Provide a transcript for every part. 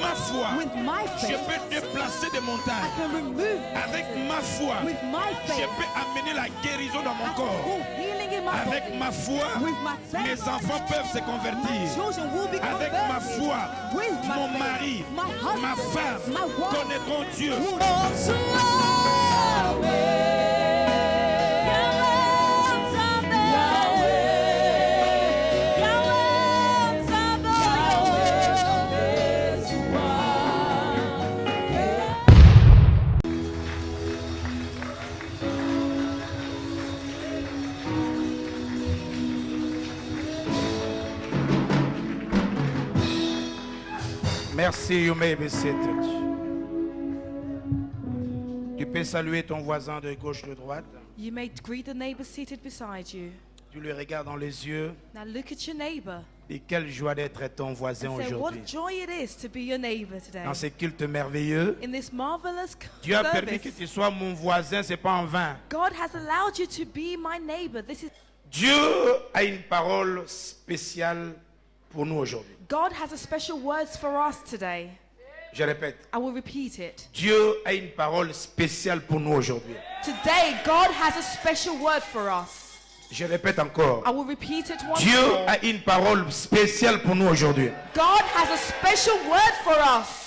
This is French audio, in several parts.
ma foi, with my je faith, peux déplacer des I montagnes. can remove Avec ma foi, with my je faith, peux amener la guérison dans I mon can corps. call healing in my Avec body. ma foi, With my faith, mes enfants peuvent se my convertir. children will be Avec ma converted. foi, With my mon faith, mari, my husband, ma femme my wife connaîtront Dieu. will also Yahweh. Merci, you may be seated. Tu peux saluer ton voisin de gauche de droite. You may greet the neighbor seated beside you. Tu le regardes dans les yeux. Now look at your neighbor Et quelle joie d'être ton voisin and say, what aujourd'hui. joy it is to be your neighbor today. Dans ce culte merveilleux, In this marvelous Dieu a permis que service, tu sois mon voisin, c'est pas en vain. God has allowed you to be my neighbor. This is Dieu a une parole spéciale pour nous aujourd'hui. God has a special words for us today. Je répète, I will repeat it. Dieu a une parole spéciale pour nous aujourd'hui. Today, God has a special word for us. Je répète encore, I will repeat it once Dieu more. a une parole spéciale pour nous aujourd'hui. God has a special word for us.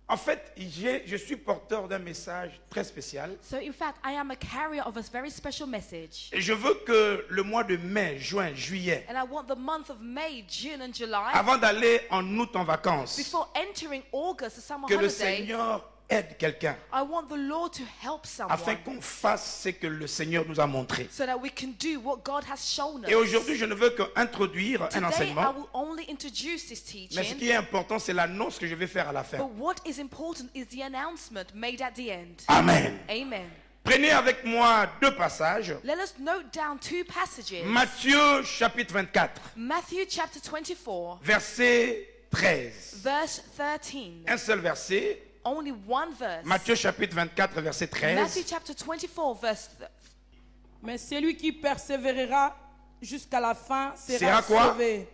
En fait, je suis porteur d'un message très spécial. So in fact, I am a carrier of a very special message. Et je veux que le mois de mai, juin, juillet, And I want the month of May, June and July, avant d'aller en août en vacances, before entering August, the summer que le holiday, Seigneur aide quelqu'un I want the Lord to help afin someone qu'on fasse ce que le Seigneur nous a montré. so that we can do what God has shown us. Et aujourd'hui, je ne veux qu'introduire un Today, I enseignement, will only introduce this mais ce teaching. qui est important, c'est l'annonce que je vais faire à la fin. But what is important is the announcement made at the end. Amen. Amen. Prenez avec moi deux passages. Let us note down two passages. Matthieu chapitre 24, Matthew chapter 24, verset 13. verse 13. Un seul verset. Only one verse. Matthieu chapitre 24, verset Matthew 13. chapter 24, verse Mais celui qui persévérera jusqu'à la fin Sera sera quoi? sauvé.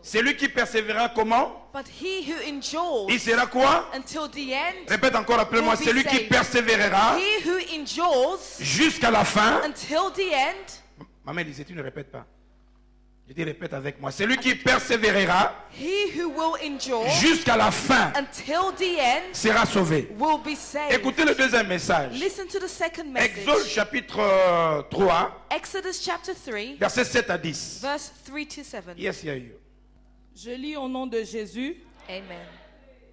Celui qui persévérera comment? But he who endures Il sera quoi? until the end, Répète encore après moi. Will be Celui qui saved. persévérera he who endures jusqu'à la fin. until the end, Maman disait, tu ne répètes pas. Je dis, répète avec moi. Celui qui persévérera he who will endure jusqu'à la fin until the end sera sauvé. will be saved. Écoutez le deuxième message. Listen to the second Exode message. chapitre 3, Exodus chapter 3, versets 7 à 10. verse 3 to 7. Yes, yeah, you. Je lis au nom de Jésus. Amen.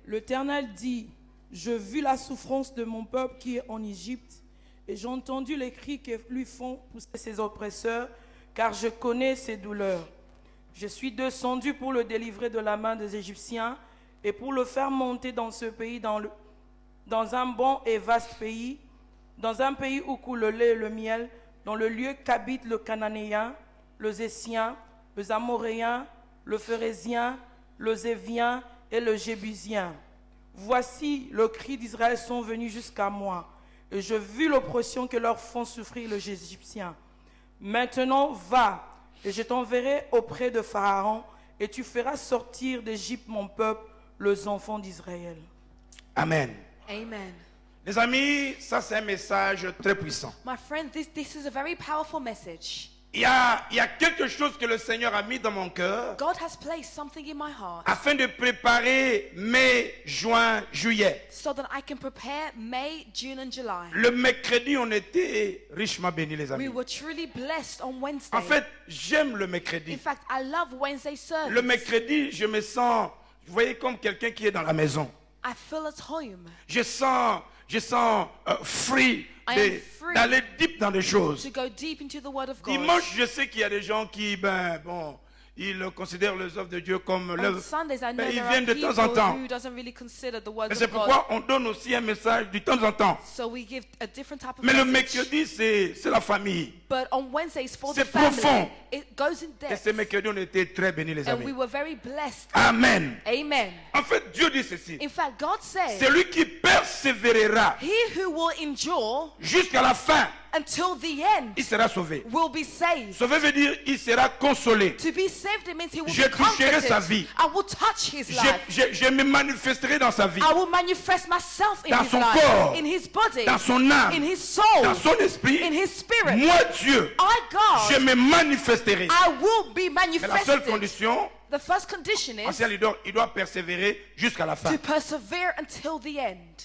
L'Éternel dit, je vis la souffrance de mon peuple qui est en Égypte, et j'ai entendu les cris que lui font pousser ses oppresseurs, car je connais ses douleurs. Je suis descendu pour le délivrer de la main des Égyptiens et pour le faire monter dans ce pays, dans un bon et vaste pays, dans un pays où coule le lait et le miel, dans le lieu qu'habitent le Cananéen, le Zécien, le Amoréen, le Phérézien, le Zévien et le Jébusien. Voici, le cri d'Israël sont venus jusqu'à moi, et je vis l'oppression que leur font souffrir les Égyptiens. Maintenant, va, et je t'enverrai auprès de Pharaon, et tu feras sortir d'Égypte mon peuple, les enfants d'Israël. Amen. Amen. Les amis, ça c'est un message très puissant. My friend, this is a very powerful message. Il y a quelque chose que le Seigneur a mis dans mon cœur God has placed something in my heart afin de préparer mai, juin, juillet. so that I can prepare May, June and July. Le mercredi, on était richement bénis, les amis. We were truly blessed on Wednesday. En fait, j'aime le In mercredi. fact, I love Wednesday service. Le mercredi, je me sens, vous voyez, comme quelqu'un qui est dans la maison. I feel at home Je sens free I am free d'aller deep dans des choses. to go deep into the Word of God. Dimanche, je sais qu'il y a des gens qui, ils considèrent les œuvres de Dieu comme On l'œuvre. Sundays, I know Mais ils there are viennent de temps en people temps. who doesn't really consider the Word Mais of c'est God. pourquoi on donne aussi un message de temps en temps. So we give a different type of Mais le message. mercredi, c'est la famille. But on Wednesdays for the C'est family, profond. it goes in Et depth. ce mercredi, on était très bénis, les And we amis. were very blessed. Amen. Amen. En fait, Dieu dit ceci. In fact, God said, Celui qui persévérera he who will endure jusqu'à la fin until the end il sera sauvé. will be saved. Sauvé veut dire il sera consolé. To be saved, it means he will Je be toucherai sa comforted. vie. I will touch his life. Je me manifesterai dans sa vie, I will manifest myself in dans his son life, corps, in his body, dans son âme, in his soul, dans son esprit. in his spirit. Moi, Dieu, I, je God, me manifesterai. I will be Mais la seule manifested. condition, The first condition is il doit persévérer jusqu'à la fin. to persevere until the end.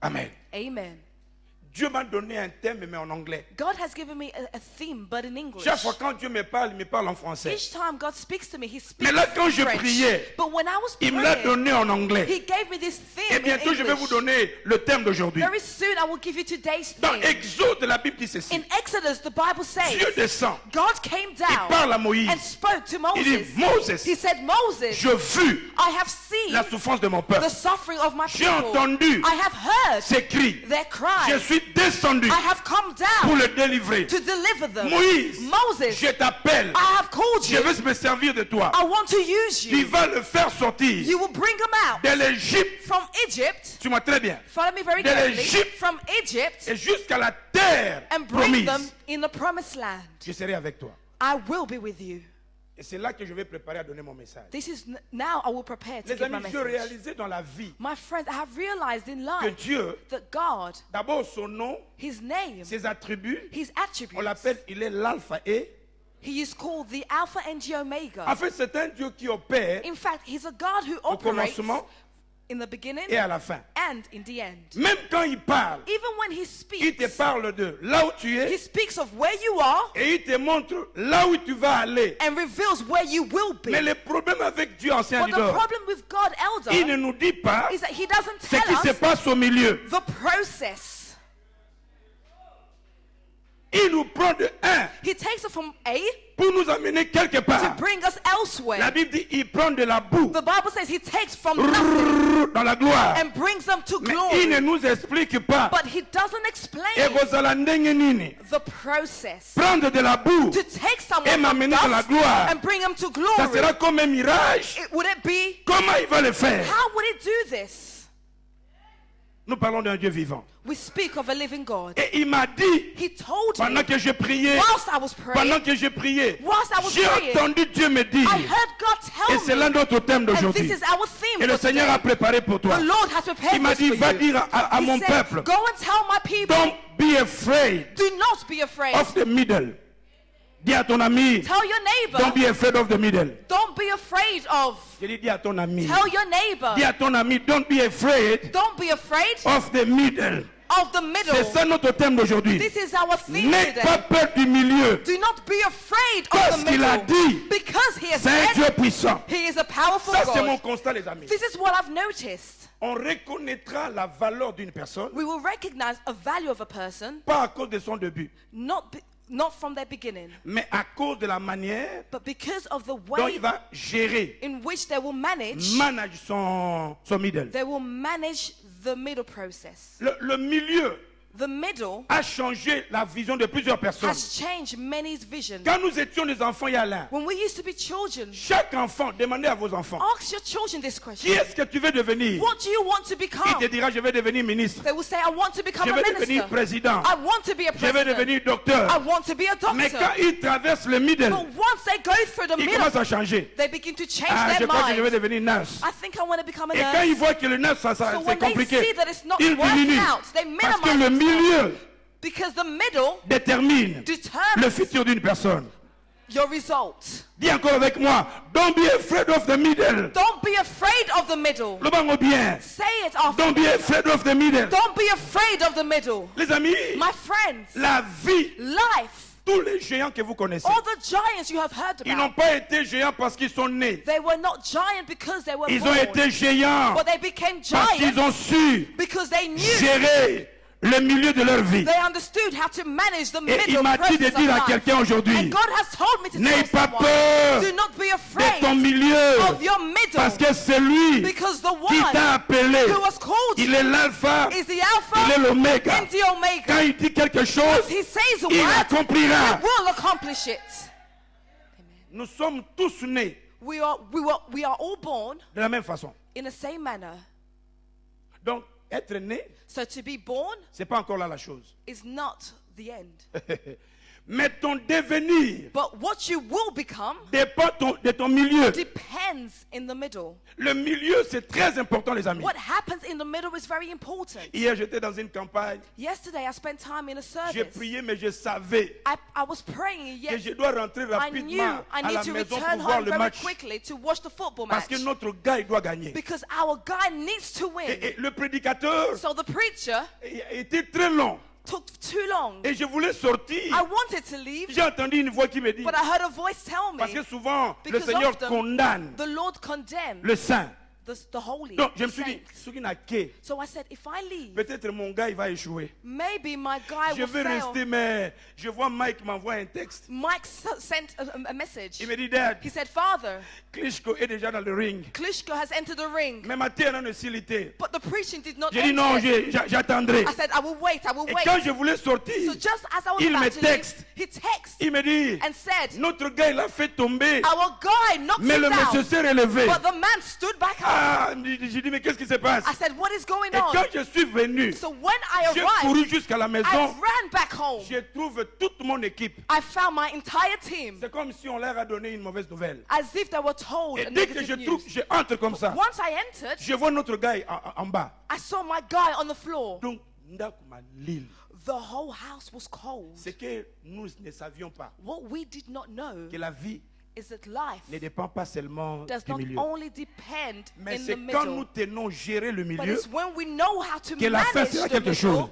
Amen. Amen. Dieu m'a donné un thème, mais en anglais. God has given me a theme, but in English. Chaque fois quand Dieu me parle en français. Each time God speaks to me, He speaks Mais là, quand in je French. priais, But when I was Il me l'a praying, donné en anglais. He gave me this theme Et in bientôt, je vais vous English. donner le thème d'aujourd'hui. Very soon, I will give you today's Dans theme. Exode, la Bible dit ceci. In Exodus, the Bible says, Dieu descend. God came Il parle à down Moïse. and spoke to Il dit, Moses. Moses, He said, Moses, je vis I have seen la souffrance de mon peuple. the suffering of my J'ai people. entendu I have heard ces cris. their cries. Je suis descendu I have come pour down le délivrer. to deliver them. Moïse, Moses, je t'appelle. I have called Je you. veux me servir de toi. I want to use Tu you. vas le faire sortir You will bring them out de l'Égypte. from Egypt. Suis-moi très bien. Follow me very De carefully. l'Égypte. From Egypt Et jusqu'à la terre and bring promise. them in the promised land. Je serai avec toi. I will be with you. Et c'est là que je vais préparer à donner mon message. This is now I will prepare to Les give my amis, je message. réalisais dans la vie My friends, I have realized in que life Dieu, that God, d'abord son nom, His name, ses attributs, His on attributes, l'appelle, il est l'alpha et. He is called the Alpha and the En Omega. fait, c'est un Dieu qui opère In fact, He's a God who au operates commencement in the beginning et à la fin. and in the end. Même quand il parle, Even when He il te speaks, parle de là où tu He es speaks of where you are et il te montre là où tu vas aller. and reveals where you will be. Mais le problème avec Dieu, ancien But the leader, problem with God, il Elder, ne nous dit pas is that He doesn't ce tell qui se us passe au milieu. the process. Il nous prend de un He takes it from A pour nous amener quelque to part. bring us La elsewhere. Bible dit il prend de la boue The Bible says He takes from nothing dans la gloire. and brings them to Mais il ne glory. nous explique pas. But He doesn't Et explain kozala ndenge nini. the process. Prendre de la boue, To take Et someone from m'amener dans la dust gloire. and bring them to ça glory. sera comme un mirage. Would it be? Comment il va le faire? How would it do this? Nous parlons d'un Dieu vivant. We speak of a living God. Et il m'a dit, He told pendant me que je priais, whilst I was praying, pendant que je priais, whilst I was j'ai praying, entendu Dieu me dire, I heard God et tell c'est me, là notre thème and d'aujourd'hui. this is our theme Et le for Seigneur today. a préparé pour toi. The Lord has prepared Il m'a this dit, for va you. dire à He mon said, peuple, go and tell my people, don't be afraid do not be afraid. of the middle. Dis à ton ami, Tell your don't neighbor, be afraid of the middle. don't be afraid of. Je lui dis à ton ami, Tell your neighbor, dis à ton ami, don't be afraid don't be afraid of the middle. of the middle. C'est ça notre thème d'aujourd'hui. This is our theme N'aie pas today. peur du milieu. Do not be afraid Parce of the qu'il a middle. dit, Because He has c'est un Dieu said puissant. He is a powerful Ça, c'est mon God. constat, les amis. This is what I've noticed. On reconnaîtra la valeur d'une personne, We will recognize a value of a person, pas à cause de son début, not from their beginning, mais à cause de la manière but because of the dont way il va gérer, in which they will manage son middle. they will manage the middle process. Le milieu The middle a changé la vision de plusieurs personnes. has changed many's vision. Quand nous étions des enfants, il y a l'un. When we used to be children, Chaque enfant, demandez à vos enfants, ask your children this qui question. est-ce que tu veux devenir? What do you want to Il become? te dira, je vais devenir ministre, They will say, I want to become je a vais devenir minister. président, I want to be a je vais president. devenir docteur. I want to be a Mais quand doctor. ils traversent le middle, But once they go through the ils commencent middle, à changer. they begin to change Ah, je their crois que je vais mind. devenir nurse. I think I want to become a Et quand ils nurse. voient que le nurse, So c'est when they compliqué, see that it's not ils working diminuent. out, they Parce que le minimize milieu because the middle détermine le determines futur d'une personne. your result. Dis encore avec moi, don't be afraid of the middle. Don't be afraid of the middle. Le bango bien. Say it after Don't be me. afraid of the middle. Don't be afraid of the middle. Les amis, My friends, la vie, life, tous les géants que vous connaissez, all the giants you have heard ils n'ont about, pas été géants parce qu'ils sont nés. they were not giant because they were Ils ont born, été géants but they became parce qu'ils giants ont su because they knew, gérer le milieu de leur vie. they understood how to manage the Et il middle m'a dit de process of dire à life. quelqu'un aujourd'hui, And God has told me to n'aie tell pas someone, peur do not be de afraid ton milieu of your middle, parce que c'est lui because the qui one t'a appelé. who has called Il you est l'alpha, is the il est Alpha l'oméga. and the Omega. Quand il dit quelque chose, He says a il word, accomplira. he will accomplish it. Nous sommes tous nés We are all born de la même façon. in the same manner. Donc, être né, So to be born c'est pas encore là la chose. is not the end. Mais ton devenir But what you will become dépend de ton milieu. depends in the middle. Le milieu, c'est très important, les amis. What happens in the middle is very important. Hier, j'étais dans une campagne. Yesterday, I spent time in a J'ai service. prié, mais je savais I was praying, que yet je dois rentrer I knew rapidement I à need la to maison return pour voir home le very match. quickly to watch the football Parce que match. notre gars, il doit gagner. Because our guy needs to win. Et le prédicateur So the preacher était très long. took too long. Et je voulais sortir. I wanted to leave, J'ai entendu une voix qui me dit, but I heard a voice tell parce que me souvent, le because Seigneur often condamne the Lord condemned le saint. the holy. Donc, je the me suis dit, saints. ce qui n'a qu'à, So I said, if I leave, peut-être mon gars, il va échouer. maybe my guy Je will vais fail. rester, mais je vois Mike m'envoie un texte. Mike sent a message. Il me dit, Dad, He said, Father, Klitschko est déjà dans le ring. Klitschko has entered the ring. Mais ma terre ne s'ilité. But the preaching did not J'ai dit, end non, yet. j'attendrai. I said, I will wait. Et quand je voulais So sortir, just as I was il me about to texte. leave, he texted il me dit, and said, notre gars, il a fait tomber. our guy knocked Mais him le monsieur down. s'est relevé. But the man stood back up. Ah, j'ai dit, mais qu'est-ce qui se passe? I said, what is going Et on? quand je suis venu, So when I j'ai arrived, couru jusqu'à la I maison. ran back home. Je trouve toute mon équipe. I found my entire team C'est comme si on leur a donné une mauvaise nouvelle. as if they were told Et a dès que je negative trouve, news. je entre comme ça. Once I entered, Je vois notre gars en bas. I saw my guy on the floor. Donc, Ndakuma Lille. The whole house was cold. Ce que nous ne savions pas, What we did not know que la vie is that life ne dépend pas seulement does du not milieu. only depend Mais in c'est the quand nous middle, tenons gérer le but milieu, it's when we know how to que la fin manage sera the quelque chose. middle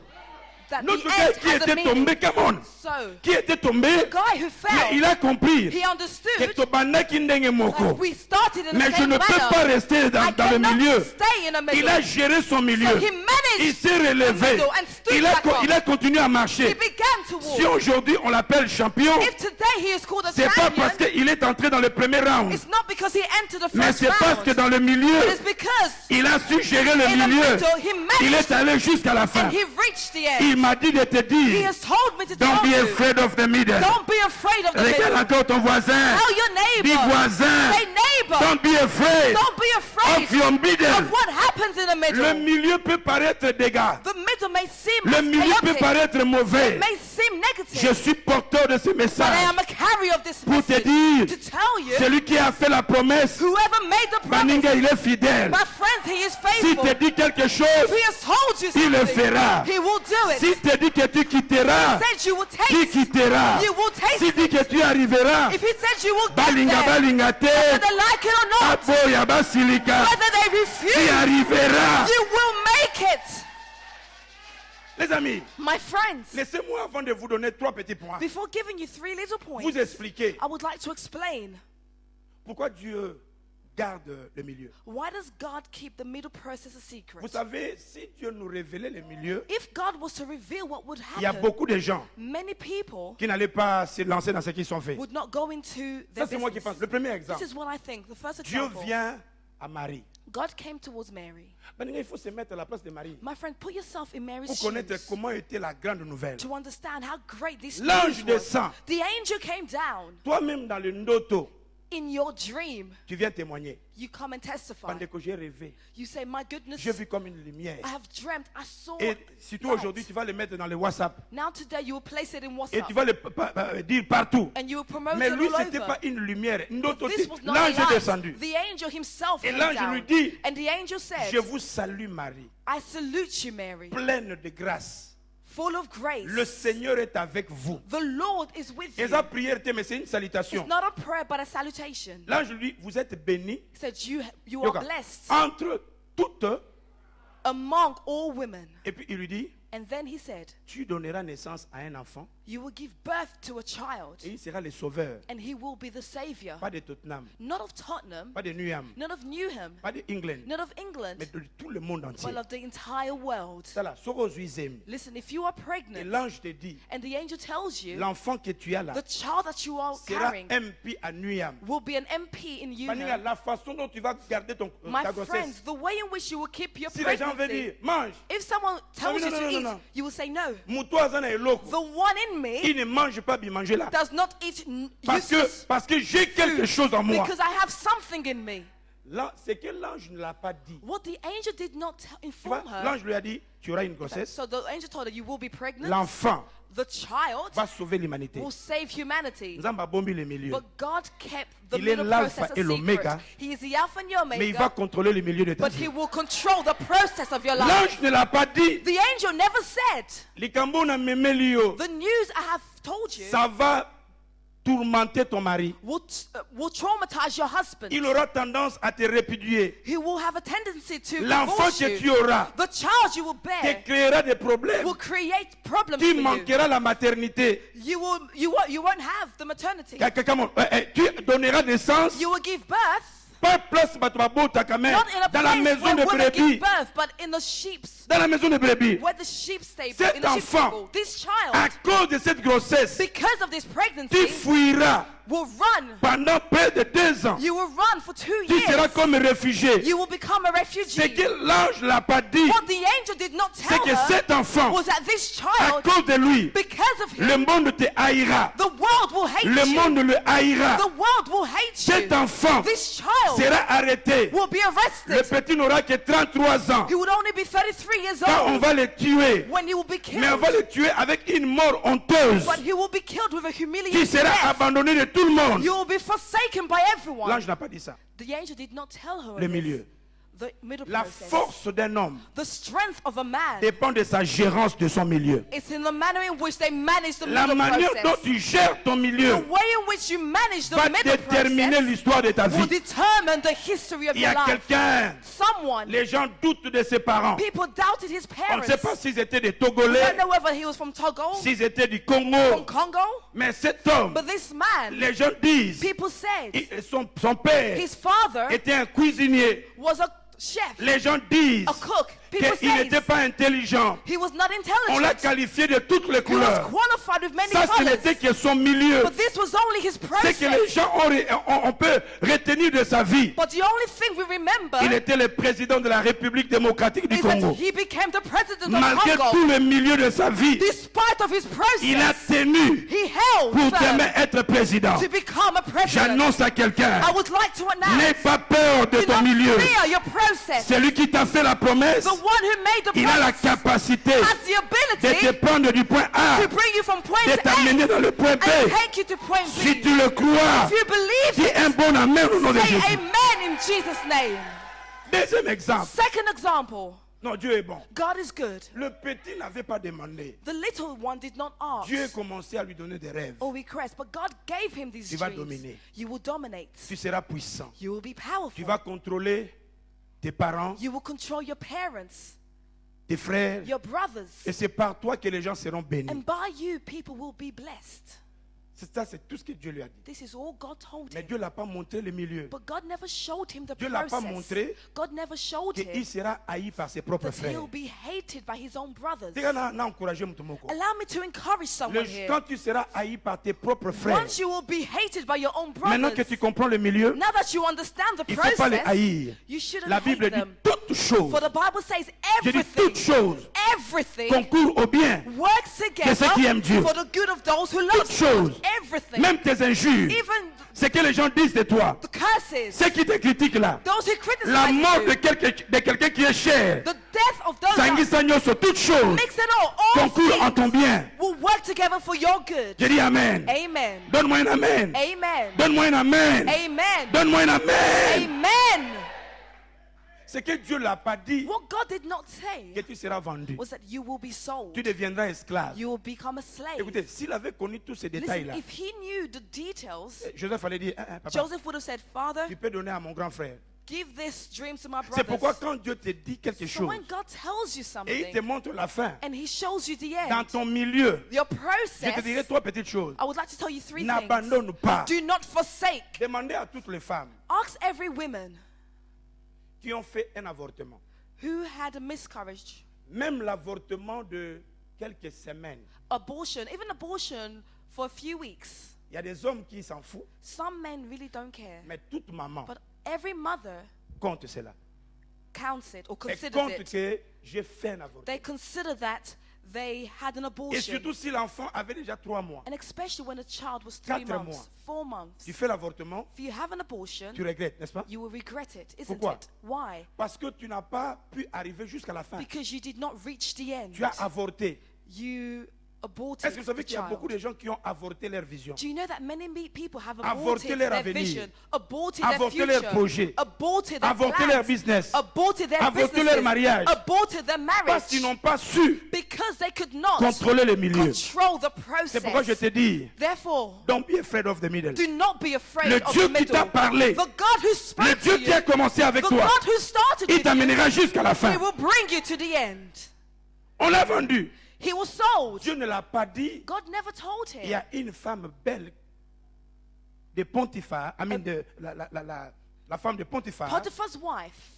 that Notre the gars end qui has a était meaning. tombé, come on, So, qui était tombé, the guy who mais il fell, a compris he que understood Tobandaki ndenge that moko. we started in Mais the je same ne peux pas manner. rester I dans le cannot milieu. stay in the Il a middle. géré son milieu. So he Il managed s'est relevé. middle and stood Il a, back up. il a continué à He marcher. began to Si walk. aujourd'hui on l'appelle champion, If today he is called a c'est pas parce champion, qu'il est entré dans le premier round, it's not because he entered the mais first c'est parce que round. dans le milieu, It is because il a su gérer le in the milieu. middle he Il managed est allé jusqu'à la fin. and he reached the end. Il m'a dit de te He dire, has told me to don't tell be you, afraid of the middle. don't be afraid of the Regarde middle. encore ton voisin. Tell your Dis neighbor, voisin, say neighbor, don't be afraid don't be afraid of your middle. of what happens in the Le middle. milieu peut paraître dégâts. The middle may seem Le milieu peut chaotic, paraître mauvais. it may seem Je negative, suis porteur de ce but I message am a carrier of this pour te message dire, to tell you, celui qui a fait la promesse, whoever made the promise, Baninga, il est fidèle. my friends, he is S'il faithful. te dit quelque chose, He has told you il le something. fera. He will do it. S'il te dit que tu quitteras, He said you will tu taste. quitteras. You will taste S'il dit que tu arriveras, If he said you will get balinga there, balinga te, whether they like it or not, aboya basilika, whether they tu refuse, arriveras. you will make it. Les amis, My friends, laissez-moi avant de vous donner 3 petits points, before giving you 3 little points, vous expliquer I would like to explain pourquoi Dieu garde le milieu. why does God keep the middle process a secret? Vous savez, si Dieu nous révélait le milieu, If God was to reveal what would il y a happen, beaucoup de gens many people qui n'allaient pas se lancer dans ce qu'ils sont faits. would not go into Ça, their c'est moi qui business. pense. Le premier This exemple, is what I think. The first Dieu example, vient à Marie. God came towards Mary. Baninga, il faut se mettre à la place de Marie My friend, put yourself in Mary's pour connaître shoes comment était la grande nouvelle. to understand how great this L'ange news was. descend. The angel came down Toi-même dans le ndoto, in your dream. tu viens témoigner. You come and testify. Pendant que j'ai rêvé, You say, my goodness, j'ai vu comme une lumière. I have dreamt, I saw Et surtout light. aujourd'hui, tu vas le mettre dans le WhatsApp. Now today you will place it in Et WhatsApp tu vas le dire partout. and you will promote Mais it lui, all c'était over. pas une lumière. Ndoto, This was not a l'ange est light. descendu. The angel himself Et came l'ange down. lui dit, And the angel said, je vous salue Marie, I salute you, Mary, pleine de grâce. full of grace. Le Seigneur est avec vous. The Lord is with Et you. sa prière, mais c'est une salutation. It's not a prayer, but a salutation. L'ange lui dit, vous êtes béni He said, you are blessed entre toutes. among all women. Et puis il lui dit, And then he said, tu donneras naissance à un enfant you will give birth to a child, et il sera le sauveur. and he will be the savior. Pas de Tottenham, Not of Tottenham, pas de Newham, not of Newham, pas de England, not of England, mais de tout le monde entier. but of the entire world. Ça là, soko zuizemi. Listen, if you are Et pregnant l'ange te dit, and the angel tells you l'enfant que tu as là the child that you are sera carrying MP à Newham. will be an MP in Baninga, Newham, la façon dont tu vas garder my ta friends, grossesse. the way in which you will keep your Si les gens veulent pregnancy, dire, mange, if someone tells no, you no, to no, eat, no. you will say no. Moutou azana eloko. The one in me Il ne mange pas bien manger là. does not eat Parce useless que j'ai quelque chose en moi. because I have something in me. C'est que l'ange ne l'a pas dit. What the angel did not Tu vois, inform her. l'ange lui a dit, tu auras une grossesse. So the angel told her, you will be pregnant. L'enfant The child va sauver l'humanité. will save humanity. Nzamba bombi le milieu. But God kept the Il est middle l'alpha process a et l'oméga. secret. He is the alpha and the Mais il va omega. contrôler le milieu de ta But vie. he will control the process of your life. L'ange ne l'a pas dit. The angel never said, Likambo na memelio. the news I have told you Ça va tourmenter ton mari. will traumatize your husband. Il aura tendance à te répudier. He will have a tendency to L'enfant divorce que tu you. auras The child you will te bear créera des problèmes. will create problems Tu for you. manqueras la maternité. You won't have the maternity. Tu donneras naissance. You will give birth Pas place bato babota quand même. not in a Dans la place maison where de women give brebis. birth, but in the sheep's, Dans la maison de brebis. where the sheep stable, Cet in the sheep enfant, stable. This À child, cause de cette grossesse, because of this tu pregnancy, fuiras will run. pendant près de 2 ans. You will run for 2 Tu seras years. comme réfugié. You will become a C'est refugee. que l'ange ne l'a pas dit. What the angel did not C'est tell que her cet enfant, was that this à child, cause de lui, because of le him, monde te haïra. the world will hate Le you. monde le haïra. The world will hate Cet you. enfant This child sera arrêté. will be Le arrested. petit n'aura que 33 ans. He would only be 33 years Quand on old va le tuer, when he will be mais on va killed. le tuer avec une mort honteuse. But he will be killed with a Qui humiliating sera death. abandonné de tout le monde. You will be forsaken by everyone. L'ange n'a pas dit ça. The angel did not tell her Le this. milieu. The middle La process. force d'un homme The strength of a man dépend de sa gérance de son milieu. is in the manner in which they manage the La middle manière dont process. tu gères ton The milieu way in which you manage the va middle déterminer process l'histoire de ta will vie. determine the history of Il y your a life. quelqu'un, Someone, les gens doutent de ses parents. people doubted his On ne parents. sait pas s'ils étaient des We don't Togolais, know whether he was from Togo, s'ils étaient du from Congo. Congo, Mais cet homme, but this man, les gens disent, people said son père his father était un cuisinier. was a chef, Les gens disent a cook. People qu'il n'était say pas intelligent. he was not On l'a intelligent. qualifié de toutes les He was couleurs. qualified with many Ça, ce colors. n'était que son milieu. But this was only his C'est que les process. gens on peut retenir de sa vie. But the only thing we remember Il était le président de la République démocratique du is that Congo. he became the president of Malgré Congo. tout le milieu de sa vie, Despite of his il a process, tenu he held pour firm demain être président. to become a president. J'annonce à quelqu'un, I would like to n'aie announce, pas peur de do ton not milieu. fear your process. Celui qui t'a fait la promesse, The one who made the il a la promise capacité has the de te ability prendre du point A, to bring you from point de to t'amener A dans le point B. and take you to point Si B. tu le crois, If you believe dis un it, bon amen au nom de say Jésus. amen in Jesus' name. Deuxième exemple. Second example, Non, Dieu est bon. God is good. Le petit n'avait pas demandé. The little one did not ask Dieu commençait à lui donner des rêves. or request, but God gave him these Tu vas dreams. dominer. You will dominate. Tu seras puissant. You will be Tu powerful. vas contrôler tes parents, You will control your parents, tes frères. your brothers, Et c'est par toi que les gens seront bénis. and by you, people will be blessed. C'est ça, c'est tout ce que Dieu lui a dit. This is all God told Mais him. Dieu ne l'a pas montré le milieu. But God never showed him the Dieu l'a pas process. montré God never showed Qu'il him sera haï par ses propres that frères. he'll be hated by his own brothers. Allow Allow me to encourage someone here. Quand tu seras haï par tes propres frères, Once you will be hated by your own maintenant que brothers, tu comprends le milieu, now that you understand the il ne faut pas les process, haïr. you shouldn't La Bible hate dit them. toutes choses. For the Bible says Je dis toutes choses everything concourent au bien. works together ceux qui aiment Dieu. for the good of those who love Toutes choses. God. Everything, Même tes injures, even ce que les gens disent de toi, the curses, ceux qui te critiquent là, those who la criticize mort you, de quelqu'un qui est cher, the death of those Sangui that Sagnoso, toutes choses mix it all concourent en ton things bien. will work together for your good. Je dis Amen. Amen. Donne-moi un Amen. Amen. Donne-moi un Amen. Amen. Donne-moi un Amen. Amen. C'est que Dieu ne l'a pas dit What God did not que say tu seras vendu. was that you will be sold. Tu deviendras esclave. You will become a slave. Écoutez, s'il avait connu tous ces Listen, détails-là, if he knew the details, Joseph allait dire, papa, Joseph would have said, Father, tu peux donner à mon grand frère. give this dream to my C'est pourquoi brothers. quand Dieu te dit quelque So chose when God tells you et il te something montre la fin, and he shows you the dans end, ton milieu, your je te dirai process, trois petites choses. I would like to tell you three things. N'abandonne pas. Do not forsake. Demandez à toutes les femmes Ask every woman qui ont fait un avortement, who had a miscarriage, même l'avortement de quelques semaines. abortion, even abortion for a few weeks. Il y a des hommes qui s'en foutent, Some men really don't care. mais toute maman But every mother compte cela. counts it or Elle considers compte it. que j'ai fait un avortement. They consider that they had an Et abortion. surtout si l'enfant avait déjà 3 mois. And especially when a child was 3 4 months, mois. 4 months. Tu fais l'avortement, If you have an abortion, tu regrettes, n'est-ce pas? you will regret it, isn't Pourquoi? it? Why? Parce que tu n'as pas pu arriver jusqu'à la fin. Because you did not reach the end. Tu as avorté. You aborted Est-ce que vous savez the qu'il y a beaucoup child. de gens qui ont avorté leur vision? Do you know that many people have Avorté aborted leur their avenir. vision, aborted Avorté their leur future, projet. aborted their Avorté plans, leur business. aborted their Avorté businesses, leur mariage. aborted their Parce marriage, qu'ils n'ont pas su because they could not contrôler le milieu. control the C'est pourquoi je process. te dis, Therefore, don't be afraid of the middle. do not be afraid Le of Dieu the qui t'a middle. parlé, The God who le spoke Dieu to qui a you, commencé avec the toi, God who started il with you, t'amènera jusqu'à la he fin. will bring you to the end. On l'a vendu. He was sold. Dieu ne l'a pas dit. God never told Il y him. a une femme belle de Potiphar, la femme de Potiphar, Potiphar's wife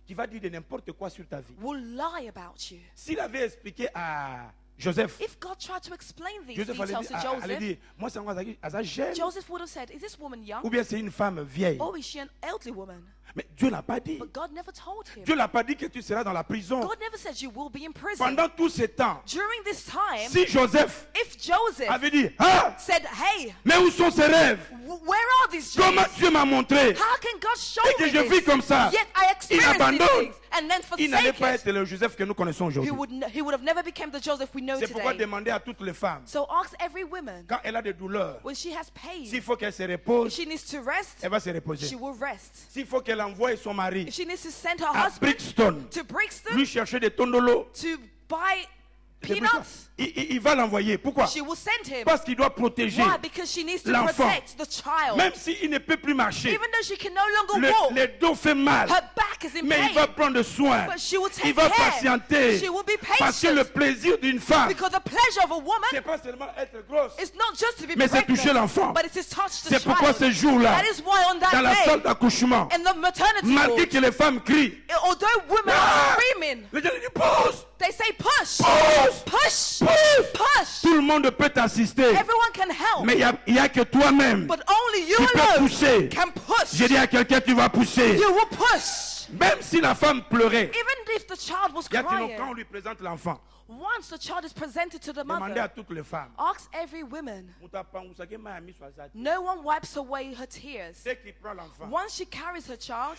qui va dire de n'importe quoi sur ta vie. will lie about you. S'il avait expliqué à Joseph, If God tried to explain these Joseph allait details to allait Joseph, dire, moi c'est un jeune, Joseph would have said, is this woman young? ou bien c'est une femme vieille. Or is she an elderly woman? Mais Dieu n'a pas dit. But God never told him. Dieu n'a pas dit que tu seras dans la prison. God never said you will be in prison. Pendant tout ce temps, During this time, si Joseph if Joseph avait dit, ah, said, hey, mais où sont ces rêves? where are these dreams? Comment Dieu m'a montré? How can God show Et que me je this? vis comme ça. Yet I experienced these abandonne. things and then Il n'allait forsake pas it. être le Joseph que nous connaissons He aujourd'hui. would have never become the Joseph we know C'est pourquoi today. demander à toutes les femmes, So ask every woman, quand elle a des douleurs, when she has pain, s'il faut qu'elle se if repose, she needs to rest, elle va se reposer. she will rest. S'il faut qu'elle envoie son mari If she needs to send her à husband Brixton, to Brixton lui chercher des tondolos, to buy des Brixton, peanuts, il va l'envoyer. Pourquoi? she will send him. Parce qu'il doit protéger. Why? Because she needs to l'enfant. protect the child. Même s'il ne peut plus marcher, Even though she can no longer walk, le dos fait mal, her back is in mais il va pain. prendre soin. But she will take Il va care. patienter. She will be Parce que patient. le plaisir d'une femme, Because the pleasure of a woman c'est pas seulement être grosse, is not just to be mais c'est toucher pregnant, l'enfant. but it is touch the C'est pourquoi ce child. jour-là, That is why on dans that la salle day, d'accouchement, in the maternity malgré ward, que les femmes crient, although women Ah! are screaming, les gens disent pousse, they say push, pousse, push, pousse. push. Tout le monde peut t'assister, Everyone can help, mais il n'y a que toi-même but only you qui peux alone pousser. can push. J'ai dit à quelqu'un, tu vas pousser. You will push. Même si la femme pleurait, Even if the child was il y a quand on crying, lui présente l'enfant, once the child is presented to the demandez à mother, toutes les femmes. ask every woman. No one wipes away her tears. Dès qu'il prend l'enfant, Once she carries her child,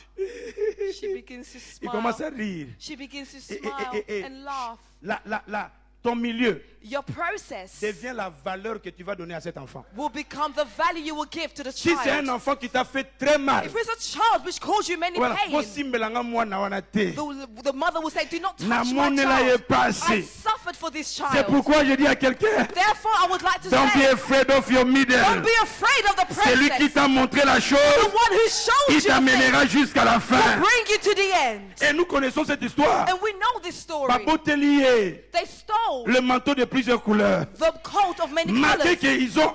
she begins to il commence smile. à rire. She begins to Et- smile et- and laugh. Ton milieu Your process devient la valeur que tu vas donner à cet enfant. will become the value you will give to the Si c'est un child. enfant qui t'a fait très mal, If it's a child which caused you many voilà, pain, osimbelanga mwana wana te. the mother will say, do not touch my Namonela ye child. pasi. I suffered for this C'est child. pourquoi je dis à quelqu'un, Therefore, I would like to don't be say, afraid of your middle. don't be afraid of the C'est lui qui process. t'a montré la The chose, one who showed il you the thing t'amènera jusqu'à la will fin. bring you to the end. Et nous connaissons cette histoire. And we know this story. Babotelier, They stole le manteau de plusieurs couleurs. the coat of many Malgré colors. qu'ils ont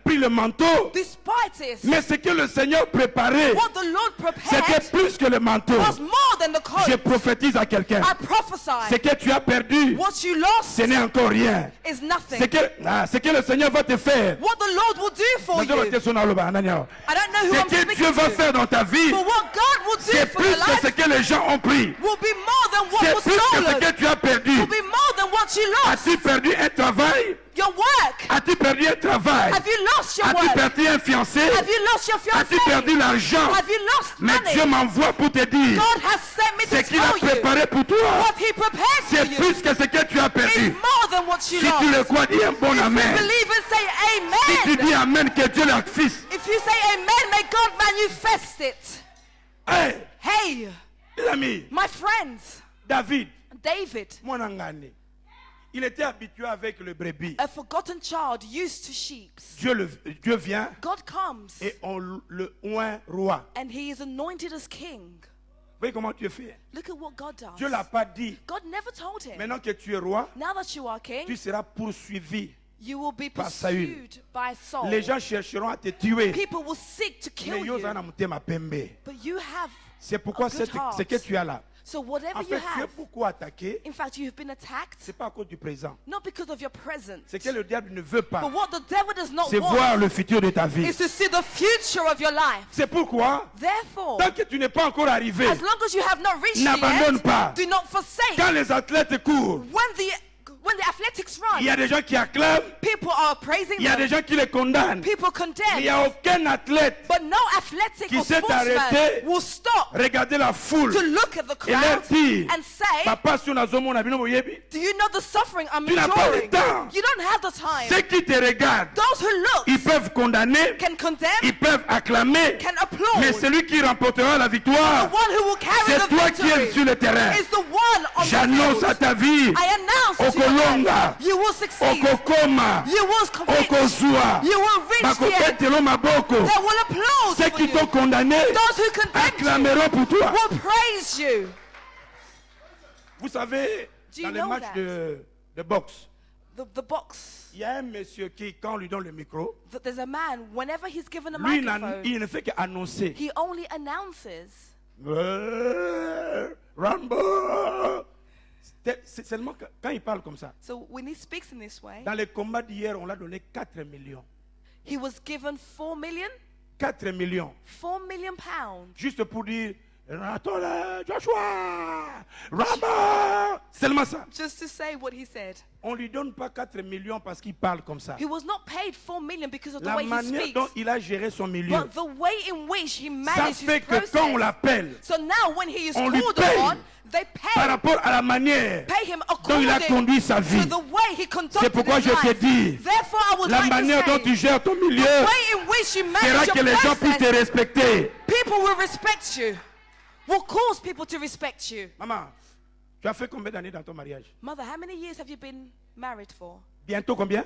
pris le manteau, Despite this, mais ce que le Seigneur préparait, what the Lord c'était prepared plus que le manteau. was more than the Je coat. prophétise à quelqu'un. I Ce prophesy que tu as perdu, what you lost ce n'est encore rien. is nothing. Ce que le Seigneur va te faire, What the Lord will do for I you. I don't know who ce I'm que Dieu speaking va to. faire dans ta vie, But what God will do c'est for plus your que ce life que les gens ont pris. will be more than what C'est was plus que ce stolen. que tu as perdu. Will be more than what you lost. As-tu perdu un travail? Your work. As-tu perdu un travail? Have you lost your As-tu work? perdu un fiancé? Have you lost your As-tu fiancé? perdu l'argent? Have you lost Mais money? Dieu m'envoie pour te dire, God has sent me ce to qu'il a tell you préparé pour toi, what He prepared c'est for you plus que ce que tu as is perdu. more than what you Si tu le lost. crois, dis un bon If you amen. believe it, say Si tu amen. dis amen, que Dieu l'assiste. If you say amen, may God manifest it. Hey, Hey, les amis, my friends, David, David, mon angane, il était habitué avec le brebis. a forgotten child used to sheep. Dieu vient God comes et on le oint roi. and He is anointed as king. Vous voyez comment Dieu fait? Look at what God does. Dieu l'a pas dit. God never told him. Maintenant que tu es roi, Now that you are king, tu seras poursuivi. you will be par Saül. pursued by Saul. Les gens chercheront à te tuer. People will seek to Mais kill yo you. zana mutema pembe. But you have C'est pourquoi a good heart. ce que tu as là. So whatever En you fait, tu es have, beaucoup attaqué. in fact, you've been attacked, C'est pas à cause du présent. not because of your present. C'est que le diable ne veut pas. But what the devil does not C'est want voir le futur de ta vie. is to see the future of your life. C'est pourquoi, Therefore, tant que tu n'es pas encore arrivé, as long as you have not reached the n'abandonne end, pas. do not forsake. Quand les athlètes courent, When the athletics Il y a run, des gens qui acclament, people are praising il y a des them, gens qui les condamnent. people Il condemn, n'y a aucun athlète but no athletic qui or s'est sportsman arrêté, will stop regarder la foule to look at the et leur crowd dire, and say, Papa, si on a zomo, on a bien voyé. do you know the suffering I'm Tu n'as pas le enduring? temps. You don't have the time. Ceux qui te regardent, Those who look ils peuvent condamner, can condemn, ils peuvent acclamer, can mais applaud. celui qui remportera la The victoire, one who will carry c'est the toi qui es victory sur le terrain. is the one on the J'annonce à field. ta vie, I announce to you, Okolonga, you will succeed. Okokoma, You will compete. Okozua, You will reach the end. bakopetelo maboko. They will applaud Ceux for qui you. t'ont condamné Those who condemn you acclameront pour toi. will praise you. Vous savez, Do you dans les know matchs that? de boxe, The box, il y a un monsieur qui, quand on lui donne le micro, there's a man, whenever he's given a lui, microphone, il ne fait qu'annoncer. he only announces. Rambo. C'est seulement quand il parle comme ça. So when he speaks in this way, Dans les combats d'hier, on l'a donné 4 millions. he was given 4 million? 4 millions. 4 million pounds. Juste pour dire, Joshua, Rambo. Seulement ça. Just to say what he said. On ne lui donne pas 4 millions parce qu'il parle comme ça. He was not paid 4 million because of the La way he manière speaks, dont il a géré son milieu, but the way in which he ça managed fait his que quand on process. l'appelle, So now when he is on lui called paye upon, they par pay rapport à la manière him dont il a according conduit sa to vie, the way he conducted c'est pourquoi his je te life. dis, Therefore, I would la like manière to dont say, tu gères ton milieu the way in which you fera manage que your les gens puissent te process, respecter. people will respect you, will cause people to respect you. Maman, tu as fait combien d'années dans ton mariage? Mother, how many years have you been married for? Bientôt combien?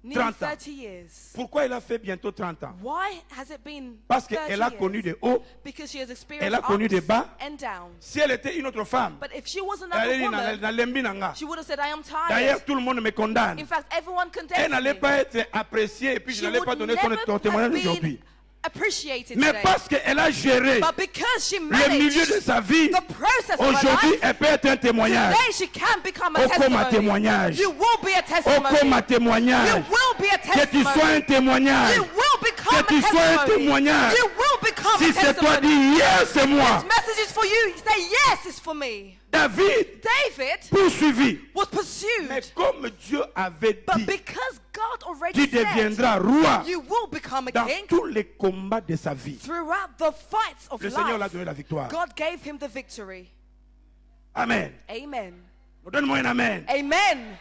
Nearly 30 ans. 30 years. Pourquoi il a fait bientôt 30 ans? Why has it been Parce 30 qu'elle a years? connu des hauts. Because she has Elle experienced a connu des ups bas. and downs. Si elle était une autre femme, But if she was elle another allait dire, woman, dans l'embi nanga. she would have said, I am tired. D'ailleurs, tout le monde me condamne. In fact, everyone Elle condemns n'allait me. pas être appréciée et puis je She n'allais pas would donner never ton témoignage have aujourd'hui. been appreciated Mais today. parce qu'elle a géré But because she le milieu de managed sa vie, the process of her aujourd'hui, life, elle peut être un témoignage. today she can become a Oko ma testimony. témoignage. You will be a Oko ma testimony. You témoignage. will be a Que tu sois un testimony. témoignage. You will become Que tu sois un a testimony. témoignage. You will become Si a c'est toi, testimony. dis yes, c'est moi. This message is for you. Say yes, it's for me. David David poursuivi. was pursued, Mais comme Dieu avait but dit, because God tu already said deviendras roi you will become a dans king tous les combats de sa vie. throughout the fights of Le Seigneur l'a life. donné la victoire. God gave him the victory. Amen. Amen. Donne-moi un amen. Amen.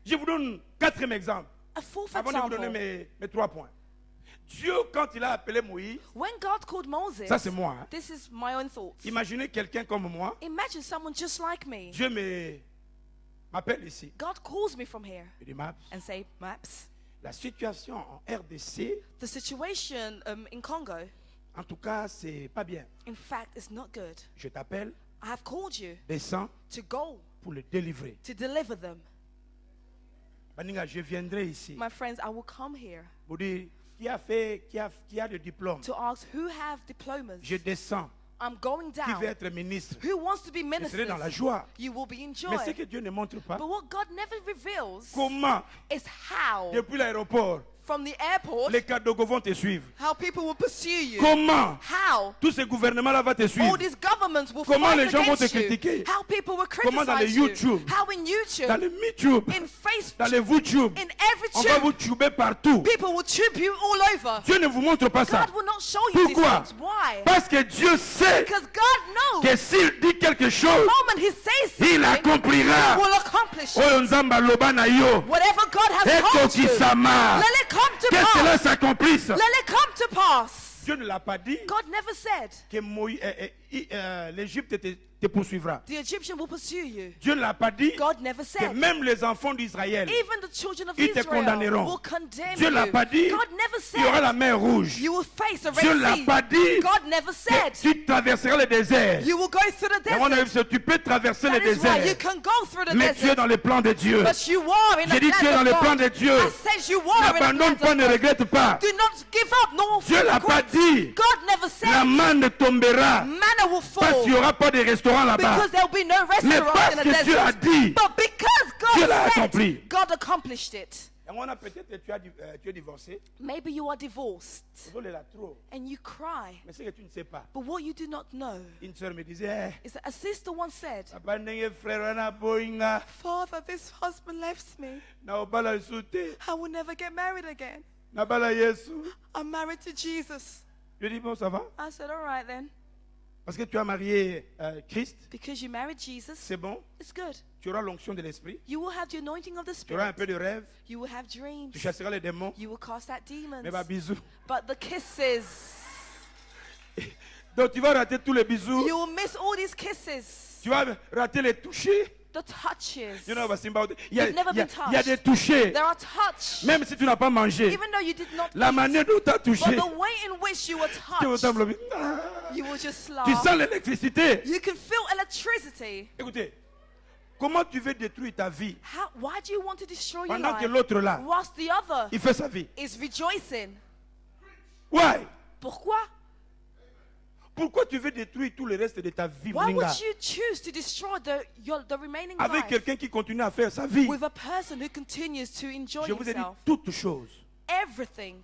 Je vous donne 4e exemple. A fourth Avant de vous donner example. mes 3 points. Dieu, quand il a appelé Moïse, When God called Moses, ça c'est moi. Hein. this is my own thoughts. Imaginez quelqu'un comme moi. Imagine someone just like me. Dieu m'appelle ici. God calls me from here Il dit, Maps, and say, Maps, la situation en RDC, the situation in Congo, en tout cas, c'est pas bien. in fact, is not good. Je t'appelle, I have called you descends to go pour le délivrer. to deliver them. Baninga, je viendrai ici. My friends, I will come here Pour dire, qui a de diplôme? to ask who have diplomas. Je descends. I'm going Qui veut down. être ministre? Who wants to be Je serai dans la ministers? joie. You will be in Mais ce joy. que Dieu ne montre pas, But what God never reveals comment, is how, depuis l'aéroport, from the airport, les Kadogo vont te suivre. how people will pursue you. Comment How tous ces gouvernements-là vont te all suivre. these governments will Comment les fight gens vont te against you. critiquer. How people will Comment dans les criticize you. YouTube. How in YouTube, Dans les YouTube, in Facebook, dans les YouTube, in every on va vous tube, tuber partout. people will tube you all over. Dieu ne vous montre pas ça. God will not show you these Pourquoi? things. Why? Parce que Dieu sait Because God knows que s'il dit quelque chose, the moment He says il something, accomplira. He will accomplish it. Oyo nzamba loba na yo. Whatever God has told you, Ekokisama. let it come to Que cela pass. s'accomplisse. Let it come to pass. Dieu ne l'a pas dit God never said que l'Égypte te poursuivra. the Egyptian will pursue you. Dieu ne l'a pas dit God never que said même les enfants d'Israël, even the children of ils te Israel condamneront. will condemn Dieu ne l'a you. pas dit God never il y aura la said mer rouge. you will face a Dieu ne l'a Red Sea. pas dit God never said que tu traverseras le désert. you will go through the Et on a desert. vu, tu peux traverser le That is why you désert, can go through the mais tu es desert. dans les plans de Dieu. But you are in J'ai the dit tu es dans plans les of plans God. de Dieu. I said you are in N'abandonne the pas, plans ne of God. regrette pas. Do not give up, nor Dieu l'a pas regret. dit. God never La said manne tombera manna will parce fall qu'il n'y aura pas de restaurant là-bas. because there will be no Mais restaurant parce in the que Dieu a desert. dit, But because Dieu God l'a said, accompli. God accomplished it. On a peut-être tu es divorcé. Maybe you are divorced Désolé là trop. and you cry. Mais ce que tu ne sais pas. But what you do not know Une sœur me disait, is that a sister once said, papa ndenge frère wana boyinga Father, this husband left me. na obala sute I will never get married again. na bala Yesu. I'm married to Jesus. Je dis bon ça va I said, all right then. parce que tu as marié Christ, Because you married Jesus, c'est bon. it's good. Tu auras l'onction de l'esprit, You will have the anointing of the tu auras un Spirit. peu de rêve, You will have dreams. tu chasseras les démons. You will cast out demons. Mais bah bisous. But the kisses, Donc tu vas rater tous les bisous, you will miss all these kisses. tu vas rater les touchés. The touches. You know, Basimba, il y a You've never been il y a des touchés. There are touch. Même si tu n'as pas mangé, Even though you did not la eat, manière dont tu as but touché, the way in which you were tu vas touched, t'envelopper. you will just Tu laugh. sens l'électricité. You can feel electricity. Écoutez, comment tu veux détruire ta vie Why do you want to destroy your pendant que life l'autre là, whilst the other il fait sa vie? is rejoicing? Why? Pourquoi? Pourquoi tu veux détruire tout le reste de ta vie, Why Moninga, would you choose to destroy the remaining avec life quelqu'un qui continue à faire sa vie? with a person who continues to enjoy Je vous ai dit himself? toutes choses. Everything.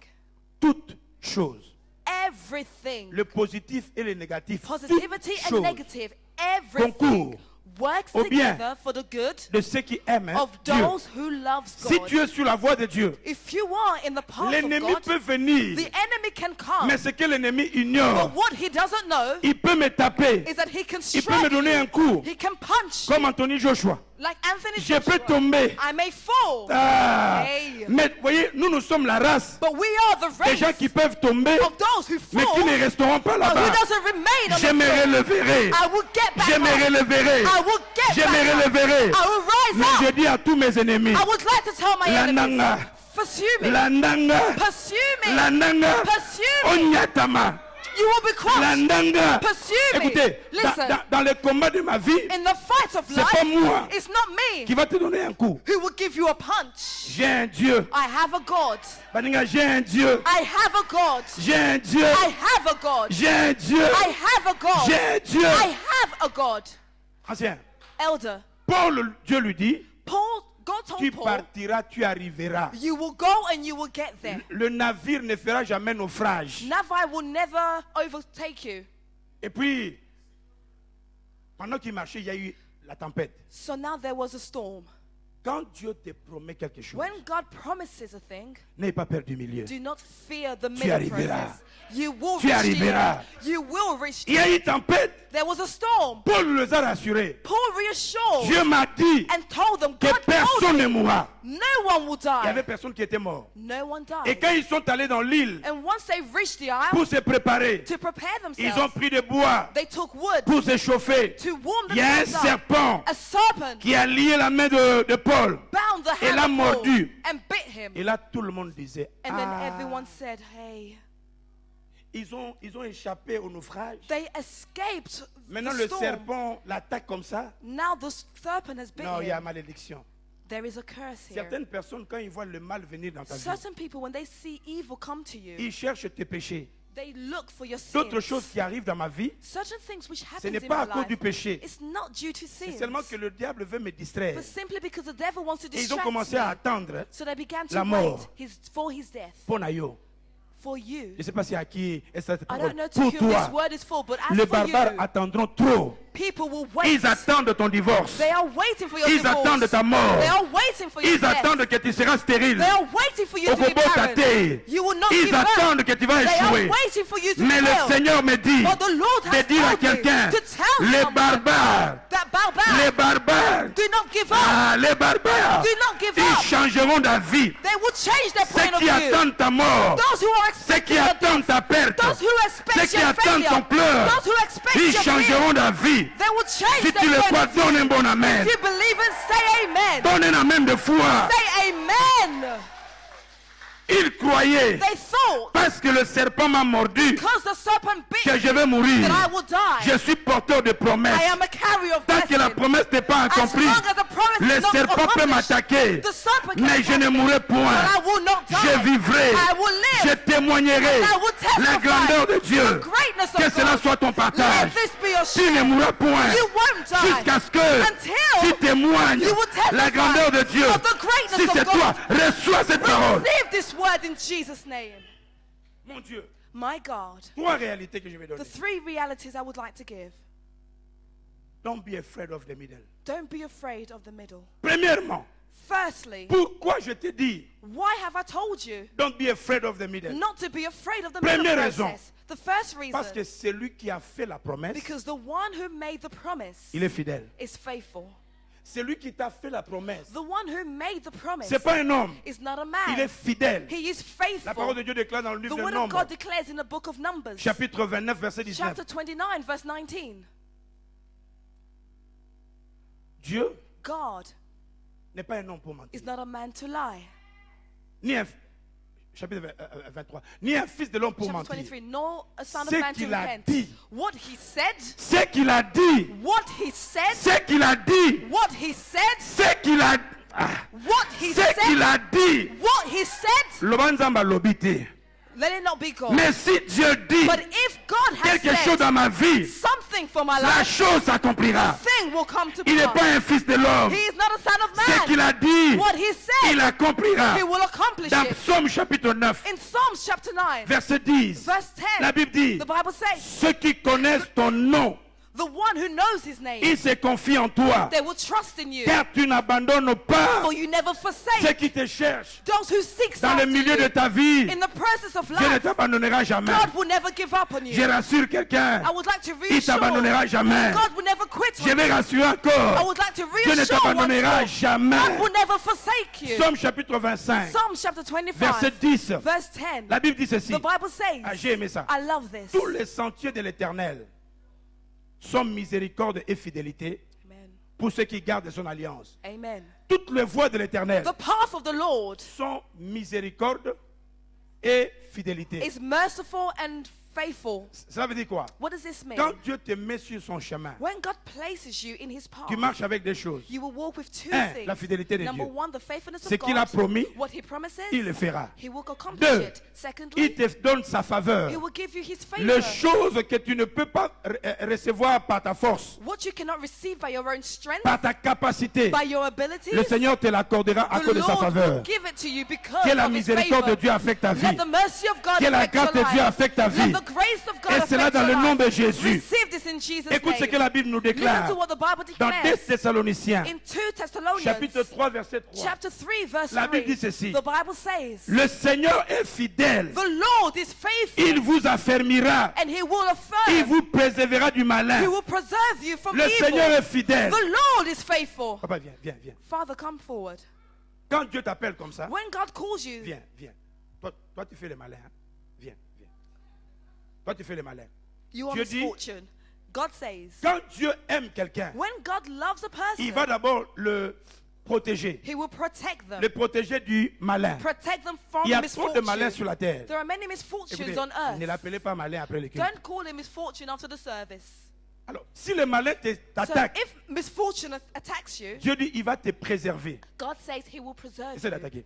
Toutes choses. Everything. Le positif et le négatif. Positivity Toutes and choses negative. Everything concourent works au bien together for the good de ceux qui aiment of Dieu. those who loves Si God. tu es sur la voie de Dieu, If you are in the path of l'ennemi God, peut venir, the enemy can come. mais ce que l'ennemi But ignore, what he doesn't know il peut me taper, is that he can il peut me strike donner you. un coup, He can punch comme you. Anthony Joshua. Like Anthony Je peux Joshua. tomber. I may fall. Ah. Hey. Mais voyez, nous sommes la race But we are the des gens race qui peuvent tomber, of those who mais fall, qui ne resteront pas but who là-bas. doesn't remain on Je the me floor. releverai. I will get back Je me up. releverai. I will get Je me back up. releverai. I will rise Mais je up. dis à tous mes ennemis, I would like to tell my La enemies, nanga. pursue me. la ndanga, Pursue me. la ndanga, Pursue me. onyatama, You will be la crushed. ndanga. Pursue me. Écoutez, Listen, dans les combats de ma vie, in the fight of c'est pas moi life, it's not me qui va te donner un coup. who will give you a punch. J'ai un Dieu. I have a God. Baninga, j'ai un Dieu. I have a God. J'ai un Dieu. I have a God. J'ai un Dieu. I have a God. J'ai un Dieu. I have a God. Ancien. Elder, Paul, Dieu lui dit, God told tu Paul, partiras, tu arriveras. you will go and you will get there. Le navire ne fera jamais naufrage. Navi will never overtake you. Et puis, pendant qu'il marchait, il y a eu la tempête. So now there was a storm. Quand Dieu te promet quelque chose, When God promises a thing, n'aie pas peur du milieu. do not fear the Tu middle arriveras. process. You will Tu reach the arriveras. end. You will reach Il the y a end. eu tempête. There was a storm. Paul les a rassurés. Paul reassured Dieu m'a dit and told them, que God told personne ne me, mourra. no one will Il y avait die. personne qui était mort. No one Et died. quand ils sont allés dans l'île And once they reached the isle, pour se préparer, to prepare ils ont themselves, pris des bois they took wood pour se chauffer. to warm Il y a un themselves up. serpent A serpent qui a lié la main de Paul. bound the Et hand l'a of Paul mordu. and bit him. Et là, tout le monde disait, And then ah, everyone said, hey, ils ont échappé au naufrage. they escaped Maintenant, the le storm. serpent l'attaque comme ça. Now the serpent has bit Non, il y a him. malédiction. There is a curse here. Certaines personnes, quand ils voient le mal venir dans ta vie, Certain people, when they see evil come to you, ils cherchent tes péchés. they look for your D'autres sins. choses qui arrivent dans ma vie, Certain things which ce happen n'est in pas à my cause life, du péché. it's not due to C'est sin, seulement que le diable veut me distraire. but simply because the devil wants to Et ils ont distract commencé me. à attendre So they began to la mort. wait for his death. pour Nayo. For you. Je ne sais pas si à qui est cette I parole. don't know to Pour whom this toi, word is for, but as les for barbares you, attendront trop. people will wait. Ils attendent ton divorce. They are waiting for your Ils divorce. attendent ta mort. They are waiting for your Ils death. attendent que tu seras stérile. They are waiting for you to be Okobo barren. tate. You will not Ils give birth. attendent que tu vas They are échouer. waiting for you to Mais le fail. Seigneur me dit But the Lord de has dire à told me quelqu'un, to tell les someone barbares, that bow les back. barbares, Do not give up. ah, les barbares, Do not give ils up. changeront d'avis. They will change their point Ceux of qui view. attendent ta mort, Those who are ceux qui expecting your attendent ta perte, those who ceux expect qui your attendent ton failure, pleur, those who expect ils your pain, changeront d'avis. they will change Si tu their le point crois, of view. donne un bon amen. If you believe and say amen. Donne un amen de foi. Say amen. Ils croyaient, They thought, parce que le serpent m'a mordu, because the serpent bit que me, je vais mourir. that I will die. Je suis porteur de promesses. I am a carrier of Tant que la blessing. promesse n'est pas As accomplie, long as the promise le is not serpent peut accomplished, m'attaquer, the serpent can mais je attack ne me, mourrai but point. I will not die. Je vivrai, I will je live. témoignerai And I will testify la grandeur de Dieu. the greatness of Que cela God. soit ton partage. Let this be your Tu ne share. mourras point You won't die jusqu'à ce que until tu témoignes you will testify la grandeur de Dieu. of the greatness Si of c'est God. toi, reçois cette parole. Receive this word in Jesus' name. Mon Dieu, My God. trois réalités que je vais donner. The three realities I would like to give. Don't be afraid of the middle. Don't be afraid of the middle. Premièrement, Firstly, pourquoi je te dis why have I told you don't be afraid of the middle? not to be afraid of the Première middle raison. process? The first Parce que reason, celui qui a fait la promesse, because the one who made the promise il est fidèle. is faithful. Celui qui t'a fait la promesse, The one who made the promise c'est pas un homme, is not a il est man. fidèle. He is La parole de faithful. Dieu déclare dans le The livre de word of Nombres, God declares in the book of Numbers, chapitre 29, verset 19. chapter 29, verse 19. Dieu God n'est pas un homme pour mentir. is not a man to lie. Ni un, chapitre 23, ni un fils de l'homme pour Chapter mentir. 23, nor a son Ce of man to qu'il a repent. dit. What he said, Ce qu'il a dit, what he said, ce qu'il a dit, what he said, ce qu'il a, what he ce qu'il said, a dit. what he said, Loba nzamba lobité. let it not be God. Mais si Dieu dit But if God has quelque chose dans said ma vie, something for my la life, chose s'accomplira. thing will come to Il n'est pas pass. un fils de l'homme. He is not a son of Ce qu'il man. a dit, What he said, il accomplira. he will accomplish Dans it. Psaume chapitre 9, In Psalms chapter 9, verset 10, verse 10, la Bible dit, the Bible says, ceux qui connaissent ton nom, the one who knows his name, ils se confient en toi. they will trust in you, Car tu n'abandonnes pas for you never ceux forsake qui te cherchent. those who seek Dans le after milieu de you. ta vie, In the process of Dieu ne life, t'abandonnera jamais. God will never give up on Je you. rassure quelqu'un, I would like to il ne t'abandonnera reassure, jamais. God will never quit Je on vais you. rassurer I encore, would like to Dieu ne reassure once t'abandonnera more, jamais. God will never forsake you. Psaume chapitre 25, Psalms chapter verset 25, 10, verse 10, la Bible dit ceci. the Bible says, Ah, j'ai aimé ça. I love this. Tous les sentiers de l'Éternel sont miséricorde et fidélité Amen. pour ceux qui gardent son alliance. Amen. Toutes les voies de l'Éternel The path of the Lord sont miséricorde et fidélité. is merciful and faithful. Cela veut dire quoi? What does this mean? Quand Dieu te met sur son chemin, When God places you in his path, tu marches avec des choses. you will walk with two Un, things. la fidélité de Number Dieu. one, the faithfulness Ce of qu'il a God. promis, What he promises, il le fera. he will accomplish Deux, it. il Secondly, te donne sa faveur. he will give you his favor. Les choses que tu ne peux pas recevoir par ta force, What you cannot receive by your own strength, par ta capacité, by your abilities, le Seigneur te l'accordera à the cause de sa Lord will faveur. give it to you because Que la of his miséricorde favor. de Dieu affecte ta vie. Let the mercy of God Que la affect grâce your de Dieu life. affecte ta vie. Let the grace of God Et affect cela dans your le nom life. de Jésus. Receive this in Jesus' Écoute ce name. que la Bible nous Listen déclare to what the Bible dans 2 declares Thessaloniciens, in 2 Thessalonians chapitre 3, verset 3. chapter 3 verse La 3. Bible dit ceci. The Bible says, Le Seigneur est fidèle. the Lord is faithful Il vous affermira. and he will Il affirm, vous préservera du malin. he will preserve you from Le Seigneur evil. est fidèle. The Lord is faithful. Papa, viens, viens, viens. Father, come forward. Quand Dieu t'appelle comme ça, When God calls you, viens, viens. Toi, tu fais le malin. Hein? Viens, viens. Toi, tu fais le malin. you are Dieu dit, misfortune. God says, quand Dieu aime quelqu'un, when God loves a il va person, d'abord le protéger. he will protect them. Le protéger du malin. Protect them from Il y a trop de malins sur misfortune. la terre. There are many misfortunes Écoutez, on earth. ne l'appelez pas malin après le culte. Don't call him misfortune after the service. Alors, si le malin So t'attaque, if misfortune attacks you, Dieu dit il va te préserver. God says he will preserve Essaie you. d'attaquer.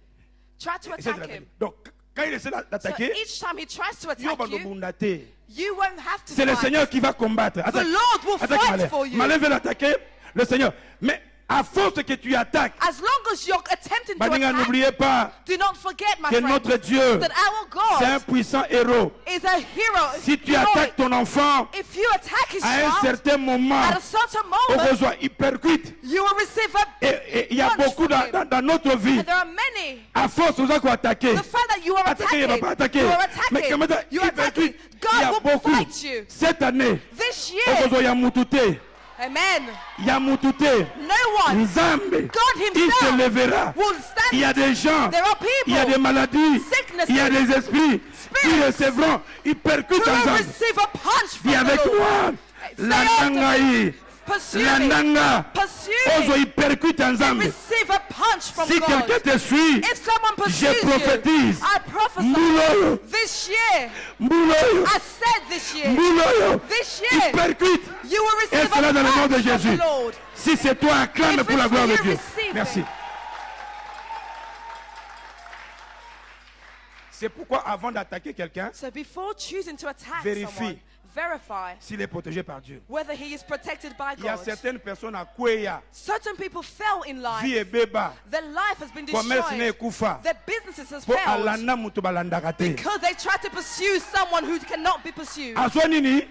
Try to Essaie de attack l'attaquer. him. Donc, quand il essaie So d'attaquer, each time he tries to Dieu va attack you, nous bondater. you won't have to C'est le fight. Seigneur qui va combattre. The Attaque. Lord will Attaque fight malin. for you. Malin veut l'attaquer, le Seigneur. Mais à force que tu attaques, As long as you're attempting to Baninga, attack, n'oubliez pas do not forget, my que friend, notre Dieu, that our c'est un God puissant héros. is a hero. Si tu heroic. attaques ton enfant, If you attack his à un child, certain moment, at a certain au moment, besoin, il percute. you will receive a... Et il y a punch beaucoup from him. dans notre vie. And there are many. À force, on a attaquer. The fact that you are Attaquer, il ne va pas attaquer. attacking, you are Mais attacking, comment ça, you il are attacking, percute. Il y a God will beaucoup. fight you. Cette année, This au year, besoin, il y a Moutouté. amen, Il y a Moutouté. no one Nzambe. God Il himself se lèvera. will stand. Il y a des gens. There are Il y a des people maladies. Sicknesses. Il y a des esprits qui Spirits. recevront. Ils percutent who will ensemble. receive a punch from Dis the avec Lord. moi. Say La after me. Tangaï. pursuing, landanga pursuing, ozo ipercute nzambe. receive a punch from Si God. quelqu'un te suit, If someone je pursues prophétise. you, I prophesy Mbuloyo, this year, mbuloyo, I said this year, mbuloyo, this year, ipercute. you will Et receive cela a dans le nom de punch from Jésus. the Lord. Si c'est toi, acclame If pour la it's gloire de you, Dieu. receive Merci. it. C'est pourquoi avant d'attaquer quelqu'un, So before choosing to attack Vérifie. someone, verify s'il est protégé par Dieu. whether he is protected by Il y a God. certaines personnes à Kouya, Certain people fell in life. vie et béba, Their life has been commerce ne destroyed. kufa. Their businesses has Po failed alanda mutu balandaka te. because they tried to pursue someone who cannot be pursued. Azwa nini?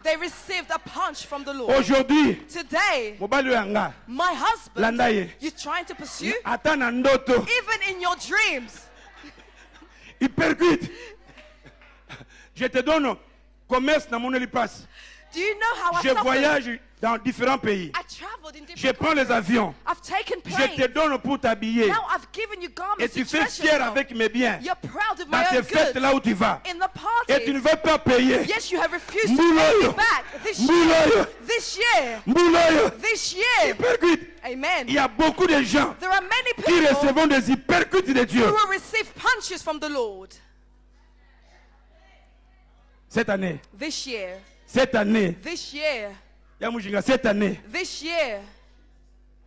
They received a punch from the Lord. Aujourd'hui, Today, mobali yanga, my husband, landa ye. you're trying to pursue, Ata na ndoto, even in your dreams. il percute. Je te donne commerce na mon passe. Do you know how I Je suffered? voyage dans différents pays. I traveled in Je different prends les countries. avions. I've taken Je te planes. donne pour t'habiller. Now I've given you Et garments tu to fais dress fier yourself. avec mes biens. You're proud of Dans my tes own fêtes goods. là où tu vas. In the Et tu ne parties, veux pas payer. yes, you have refused to Mbuloyo. pay me back this Mbuloyo. year. This year. Mbuloyo. This Il year. percute. Amen. Il y a beaucoup de gens There are many qui people recevront des hypercutes de Dieu. who will receive punches from the Lord Cette année, this year. cette année, This year. ya mujinga, cette année, This year.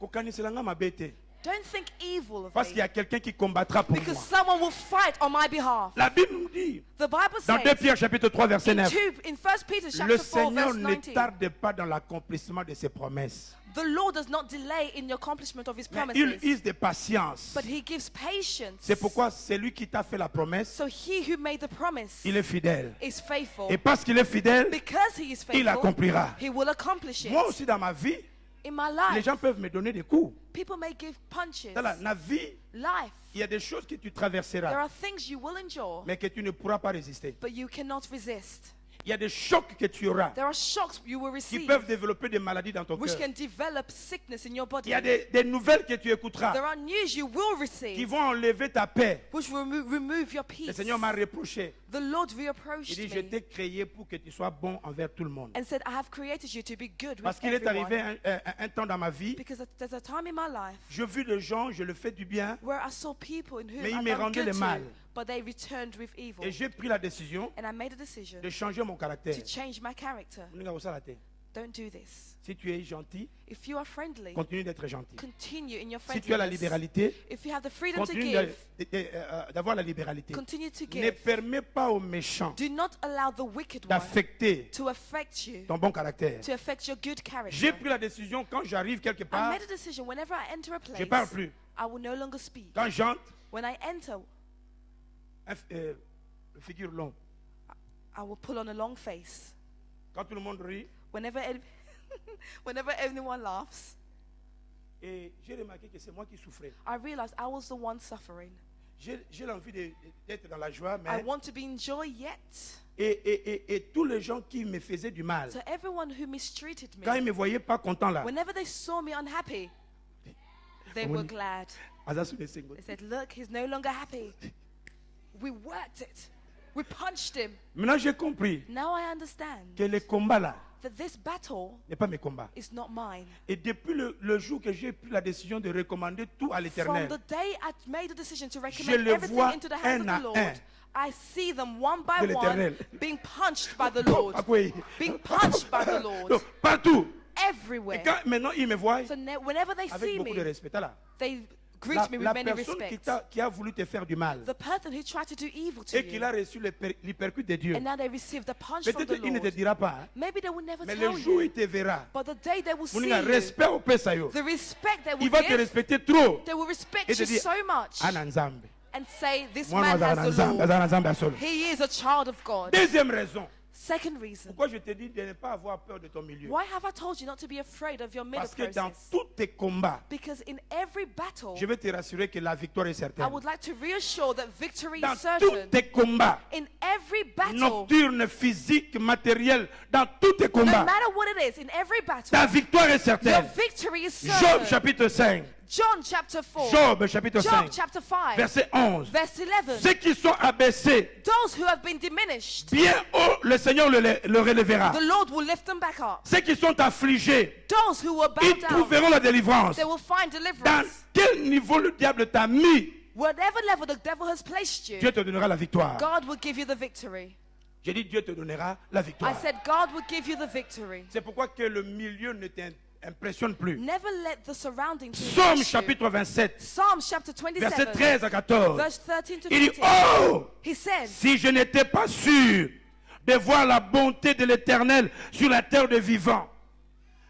kokaniselanga mabe te. Don't think evil of Parce qu'il y me a quelqu'un qui combattra pour because moi. someone will fight on my behalf. La Bible nous dit, The Bible dans 2 says Pierre chapitre 3 verset in 9, 1 Peter le chapter 4 Seigneur verse ne 19, tarde pas dans l'accomplissement de ses promesses. the Lord does not delay in the accomplishment of his Mais il promises, use de patience. but he gives patience. C'est pourquoi celui qui t'a fait la promesse, So he who made the promise il est fidèle. is faithful. Et parce qu'il est fidèle, Because he is il faithful, accomplira. he will accomplish it. Moi aussi dans ma vie, In my les life, gens peuvent me donner des coups. people may give punches. Dans la vie, Life, il y a des choses que tu there traverseras, are things you will endure, mais que tu ne pourras pas résister. but you cannot resist. Il y a des chocs que tu auras There are shocks you will qui receive, peuvent développer des maladies dans ton which cœur. can develop sickness in your body. Il y a des nouvelles que tu écouteras There are news you will qui receive, vont enlever ta paix. which will remove your Le peace. Seigneur m'a reproché. The Lord Il reapproached dit, je me t'ai créé pour que tu sois bon envers tout le monde. and said, I have created you to be good Parce with qu'il est arrivé everyone. un temps dans ma vie, Because there's a time in my life je vis des gens, je le fais du bien, where I saw people in whom Mais il I me done rendait good le mal. to, but they returned with evil. et j'ai pris la décision And I made a decision de changer mon caractère. to change my character. Don't do this. Si tu es gentil, If you are friendly, continue d'être gentil. continue in your Si tu as la friendliness. libéralité, If you have the freedom to continue give, d'avoir la libéralité. continue to Ne give. permets pas aux méchants Do not allow the wicked one d'affecter to affect you, ton bon caractère. to affect your good J'ai character. pris la décision, quand j'arrive quelque I part, made a decision whenever I enter a je ne parle place, plus. I will no longer speak. Quand j'entre, When I enter, figure long. I will pull on a long face. Quand tout le monde rit, Whenever, whenever anyone laughs, et j'ai remarqué que c'est moi qui souffrais. I realize I was the one suffering. J'ai l'envie d'être dans la joie, I mais want to be in joy yet. et tous les gens qui me faisaient du mal, So everyone who mistreated quand ils me, me voyaient pas content là, whenever they saw me unhappy, they were glad. They said, look, he's no longer happy. We worked it. We punched him. Maintenant j'ai compris Now I understand que les combats là that this battle n'est pas mes combats. is not mine. Et depuis le jour que j'ai pris la décision de recommander tout à From l'Éternel, the day I made a decision to Je recommend le everything vois into the hands of un à the Lord, un I see them one by de one l'Éternel. being punched by the Lord. Being punched by the Lord. Donc, partout. Et Everywhere. quand maintenant ils me voient So whenever they avec see beaucoup de me, respect, là, they greet la, me with la many personne respect. qui a voulu te faire du mal The person who tried to do evil to et qu'il a you, reçu l'hypercute de Dieu, and now they receive the punch from peut-être the il ne te Lord. dira pas, hein, Maybe they will never mais tell le jour où il you, te verra, but the day they will see Moninga, you, respect au pesa yo, the respect they il will va te give, respecter trop they will respect et te you dire, so much Ana Nzambe. and say, this Moi, man non, has the Lord. Nzambe, Nzambe asolo. He is a child of God. Deuxième raison, Second reason. pourquoi je te dis de ne pas avoir peur de ton milieu. Why have I told you not to be afraid of your middle Parce que dans process? tous tes combats, Because in every battle, je vais te rassurer que la victoire est I certaine. would like to reassure that victory Dans is tous certain. tes combats, In every battle, nocturnes, physiques, matériels, dans tous tes no combats, matter what it is, in every battle, ta victoire est your certaine. victory is Job certain. chapitre 5, John chapter 4. Job chapitre Job 5, chapter 5. verset 11. Verse 11. Ceux qui sont abaissés, Those who have been diminished, bien haut, le Seigneur le relèvera. the Lord will lift them back up. Ceux qui sont affligés, Those who were ils bowed down, trouveront la délivrance. they will find Dans deliverance. quel niveau le diable t'a mis, Whatever level the devil has placed you, Dieu te donnera la victoire. God will give you the victory. J'ai dit Dieu te donnera la I victoire. said God will give you the victory. C'est pourquoi que le milieu ne t'impressionne plus. Never let the surroundings Psaume impress you. chapitre 27, Psalm chapter verset 27, 13 à 14. verse 13 to Il dit, 15. oh, He said, si je n'étais pas sûr de voir la bonté de l'Éternel sur la terre des vivants.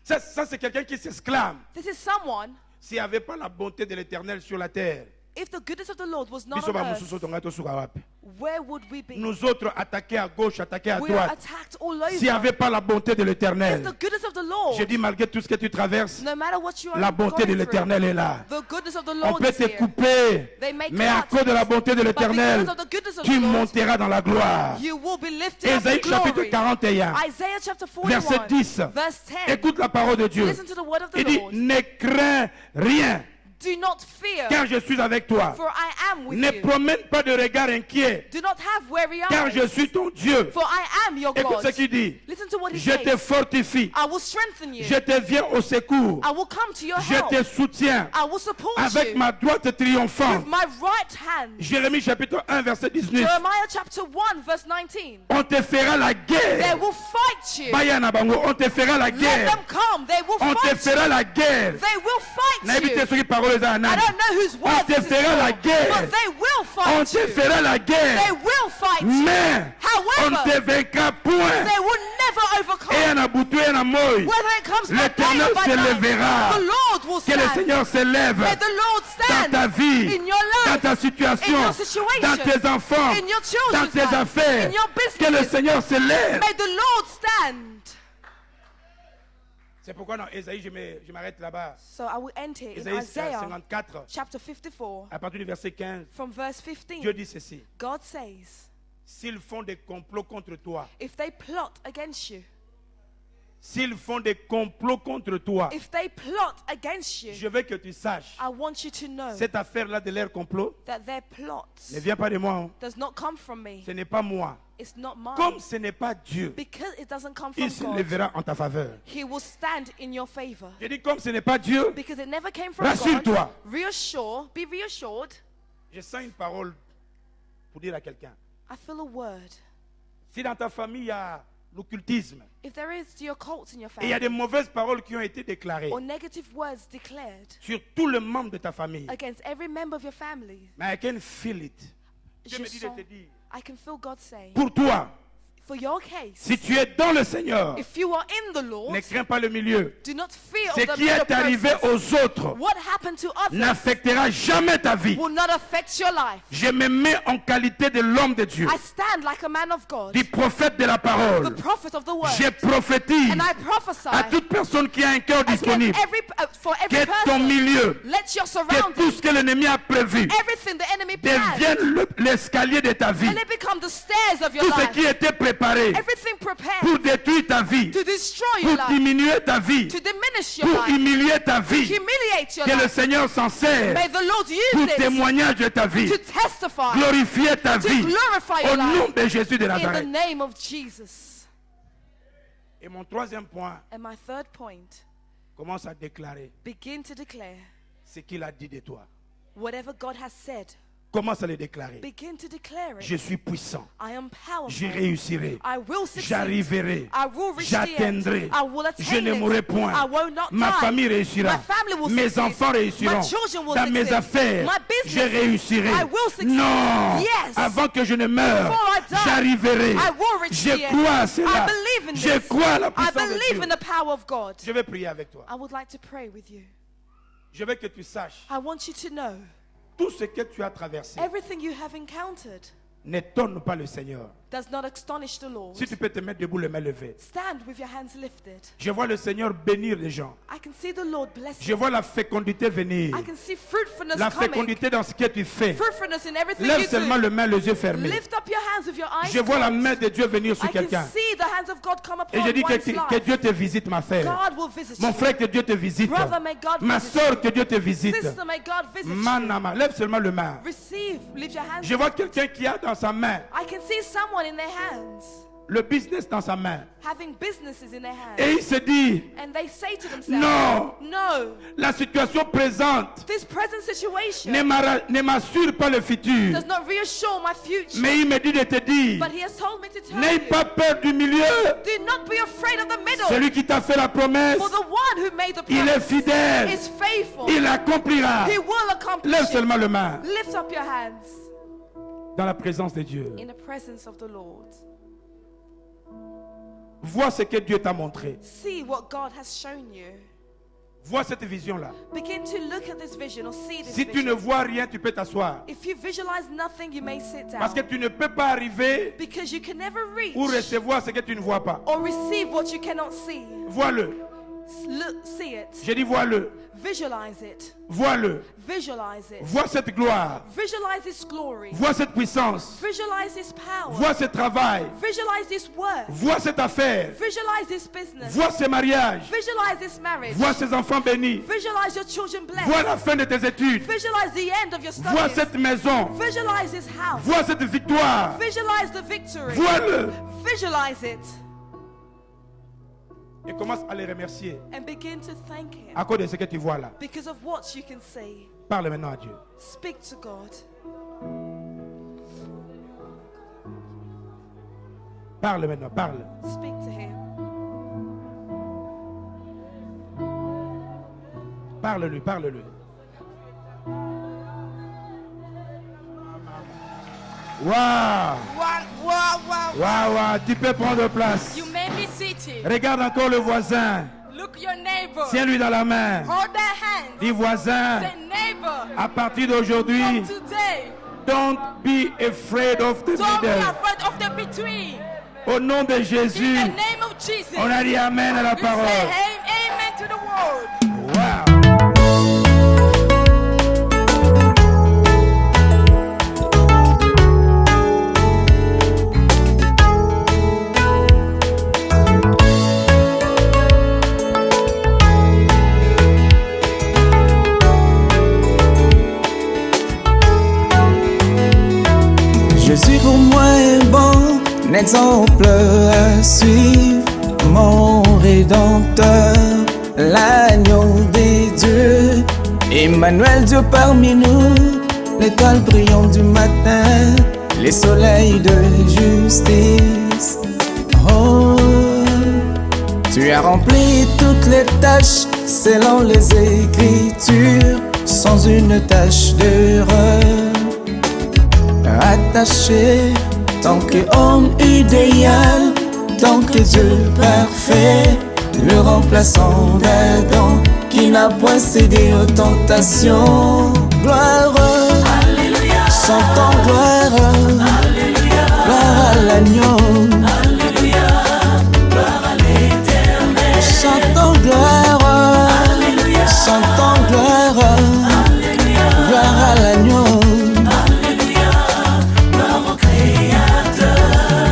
Ça c'est quelqu'un qui s'exclame. this is someone, S'il n'y avait pas la bonté de l'Éternel sur la terre, if the goodness of the Lord was not biso on ba earth, mosusu tonga tosuka wapi? where would we be? Nous autres attaqués à gauche, attaqués à We are droite. attacked all over. S'il n'y avait pas la bonté de If l'Éternel, the goodness of the Lord, j'ai dit malgré tout ce que tu traverses, no matter what you are la bonté de going l'Éternel through, est là. the goodness of the On Lord peut is te here. couper, They may mais à cut cause de la bonté de but l'Éternel, because of the goodness of tu the Lord, monteras dans la gloire. you will be lifted up in Ésaïe chapitre glory. 41, Isaiah chapter 41, verset 10. verse 10. Écoute la parole de Dieu. Listen to the word of the Il dit, Lord. ne crains rien, Do not fear, car je suis avec toi. for I am with Ne you. promène pas de regard inquiet, Do not have weary car je eyes, suis ton Dieu. for I am your Écoute God. ce qu'il dit. Listen to what he Je te says. fortifie. I will strengthen you. Je te viens au secours. I will come to your Je help. te soutiens I will support avec you ma droite triomphante. with my right hand. Jérémie chapitre 1, verset 19. Jeremiah chapter 1, verse 19. On te fera la They guerre. will fight you. Baya na bango, on te fera la Let guerre. them come. They will On te fight fera you. la guerre. They will fight N'habitez you. ce qui parole eza I nani. don't know whose On words te this is fera la for, guerre. but they will On fight te you. fera la They guerre. will fight you. Mais on ne However, te vaincra point. they will never Et overcome. à na butu et na moi. Whether it comes by day L'Éternel or by se night, lèvera. the Lord will Que le stand. Seigneur se lève May the Lord dans stand ta vie, in your dans life, ta situation, in your situation, dans tes enfants, in your dans children's tes life, affaires. in your Que le businesses. Seigneur se lève. May the Lord stand. C'est pourquoi dans Ésaïe, je m'arrête là-bas. So I will end here in Ésaïe Isaiah 54, chapter 54 à partir du verset 15. from verse Dieu 15. dit ceci. God says, S'ils font des complots contre toi, if they plot against you, s'ils font des complots contre toi, if they plot against you, je veux que tu saches, I want you to know cette affaire-là de leur complot that their ne plots vient pas de moi. Hein. does not come from me. Ce n'est pas moi. It's not mine. Comme ce n'est pas Dieu, Because it doesn't come from il se God, lèvera en ta faveur. He will stand in your favor. Je dis comme ce n'est pas Dieu, Because it never came from rassure-toi. God. Be reassured. Je sens une parole pour dire à quelqu'un. I feel a word. Si dans ta famille il y a l'occultisme, If there is the occult in your et il y a family des mauvaises paroles qui ont été déclarées or negative words declared sur tous les membres de ta famille, against every member of your family, mais I can feel it. Dieu je me dit de sens- te dire, I can feel God saying, pour toi, for your case, si tu es dans le Seigneur, if you are in the Lord, ne crains pas le milieu. do not fear Ce of the qui est arrivé middle process. aux autres What happened to others n'affectera jamais ta vie. will not affect your life. Je me mets en qualité de l'homme de Dieu, I stand like a man of God, du prophète de la the parole. prophet of the word, Je prophétise and I prophesy à toute personne qui a un cœur against disponible for every que ton person. milieu, Let your que surroundings, tout ce que l'ennemi a prévu everything the enemy planned, devienne l'escalier de ta vie. and it become the stairs of your Tout ce life. qui était préparé Everything prepared pour détruire ta vie, to destroy your pour life, diminuer ta vie, to diminish your pour life, humilier ta vie, humiliate your que le life. Seigneur s'en sert May the Lord pour use it témoignage de ta vie, to testify, glorifier ta to vie glorify au your nom life de Jésus de in the Nazareth. name of Jesus. Et mon troisième point And my third point, commence à déclarer begin to declare ce qu'il a dit de toi. whatever God has said. Commence à le déclarer. Begin to declare Je it. suis puissant. I am Je powerful. réussirai. I will succeed. J'arriverai. I will reach the end. J'atteindrai. I will Je attain ne it. mourrai point. I will not Ma die. famille réussira. My family will Mes succeed. enfants réussiront. My children will Dans mes succeed. affaires, My je business, réussirai. I will succeed. Non. Yes. Avant que je ne meure, Before I die, j'arriverai. I will reach Je the end. crois à cela. I believe in Je this. crois à la I puissance de believe Dieu. in the power of God. Je vais prier avec toi. I would like to pray with you. Je veux que tu saches I want you to know tout ce que tu as traversé. everything you have encountered. N'étonne pas le Seigneur. does not astonish the Lord. Si tu peux te mettre debout, les mains levées. Stand with your hands lifted. Je vois le Seigneur bénir les gens. I can see the Lord blessing. Je vois la fécondité venir. I can see fruitfulness La coming. fécondité dans ce que tu fais. Fruitfulness in everything Lève you seulement do. le main, les yeux fermés. Lift up your hands with your eyes Je vois la closed. main de Dieu venir sur I can quelqu'un. see the hands of God come Et upon je dis one's que life. Dieu te visite, ma frère. God will visit Mon you. frère, que Dieu te visite. Brother, may God Ma visit soeur, que Dieu te visite. Sister, may God visit you. Manama, lève seulement le main. Receive, lift your hands. Je vois quelqu'un qui a dans sa main I can see someone in their hands le business dans sa main. having businesses in their hands. Et il se dit, And they say to themselves, non, no, la situation présente this present situation ne m'assure pas le futur. does not reassure my future. Mais il me dit de te dire, But he has told me to tell n'aie you, pas peur du milieu. do not be afraid of the middle. Celui qui t'a fait la promesse, For the one who made the il est promise fidèle. is faithful. Il accomplira. He will accomplish Lève it. seulement le main. Lift up your hands Dans la présence de Dieu. in the presence of the Lord. Vois ce que Dieu t'a montré. See what God has shown you. Vois cette vision-là. Begin to look at this vision or see this Si tu ne vision. vois rien, tu peux t'asseoir. If you visualize nothing, you may sit Parce que down. tu ne peux pas arriver Because you can never reach ou recevoir ce que tu ne vois pas. or receive what you cannot see. Vois-le. Look, see it. J'ai dit vois-le. Visualize it. Vois-le. Visualize it. Vois cette gloire. Visualize His glory. Vois cette puissance. Visualize His power. Vois ce travail. Visualize this work. Vois cette affaire. Visualize this business. Vois ce mariage. Visualize this marriage. Vois ces enfants bénis. Visualize your children Vois blessed. la fin de tes études. Visualize the end of your Vois studies. cette maison. Visualize this house. Vois cette victoire. Visualize the victory. Vois-le. Visualize it Et commence à les remercier and begin to thank Him à cause de ce que tu vois là. because of what you can see. Parle maintenant à Dieu. Speak to God. Parle maintenant. Parle. Speak to Him. Parle-lui. Parle-lui. Waouh. Waouh. Tu peux prendre place. You may be seated. Regarde encore le voisin. Look your neighbor. Tiens-lui dans la main. Hold their hands. Dis voisin, Say neighbor. à partir d'aujourd'hui, From today, don't be afraid of the don't be middle. afraid of the between. Au nom de In Jésus, the name of Jesus. on a dit Amen à la We say parole. amen to the word. Wow. Jésus pour moi est bon, exemple à suivre, mon rédempteur, l'agneau des dieux, Emmanuel Dieu parmi nous, l'étoile brillante du matin, les soleils de justice. Oh, tu as rempli toutes les tâches selon les Écritures, sans une tache d'erreur. Attaché, tant qu'homme idéal, tant que Dieu parfait, le remplaçant d'Adam, qui n'a point cédé aux tentations. Gloire, Alléluia, chantons gloire, Alléluia, gloire à l'agneau, Alléluia, gloire à l'éternel, chantons gloire.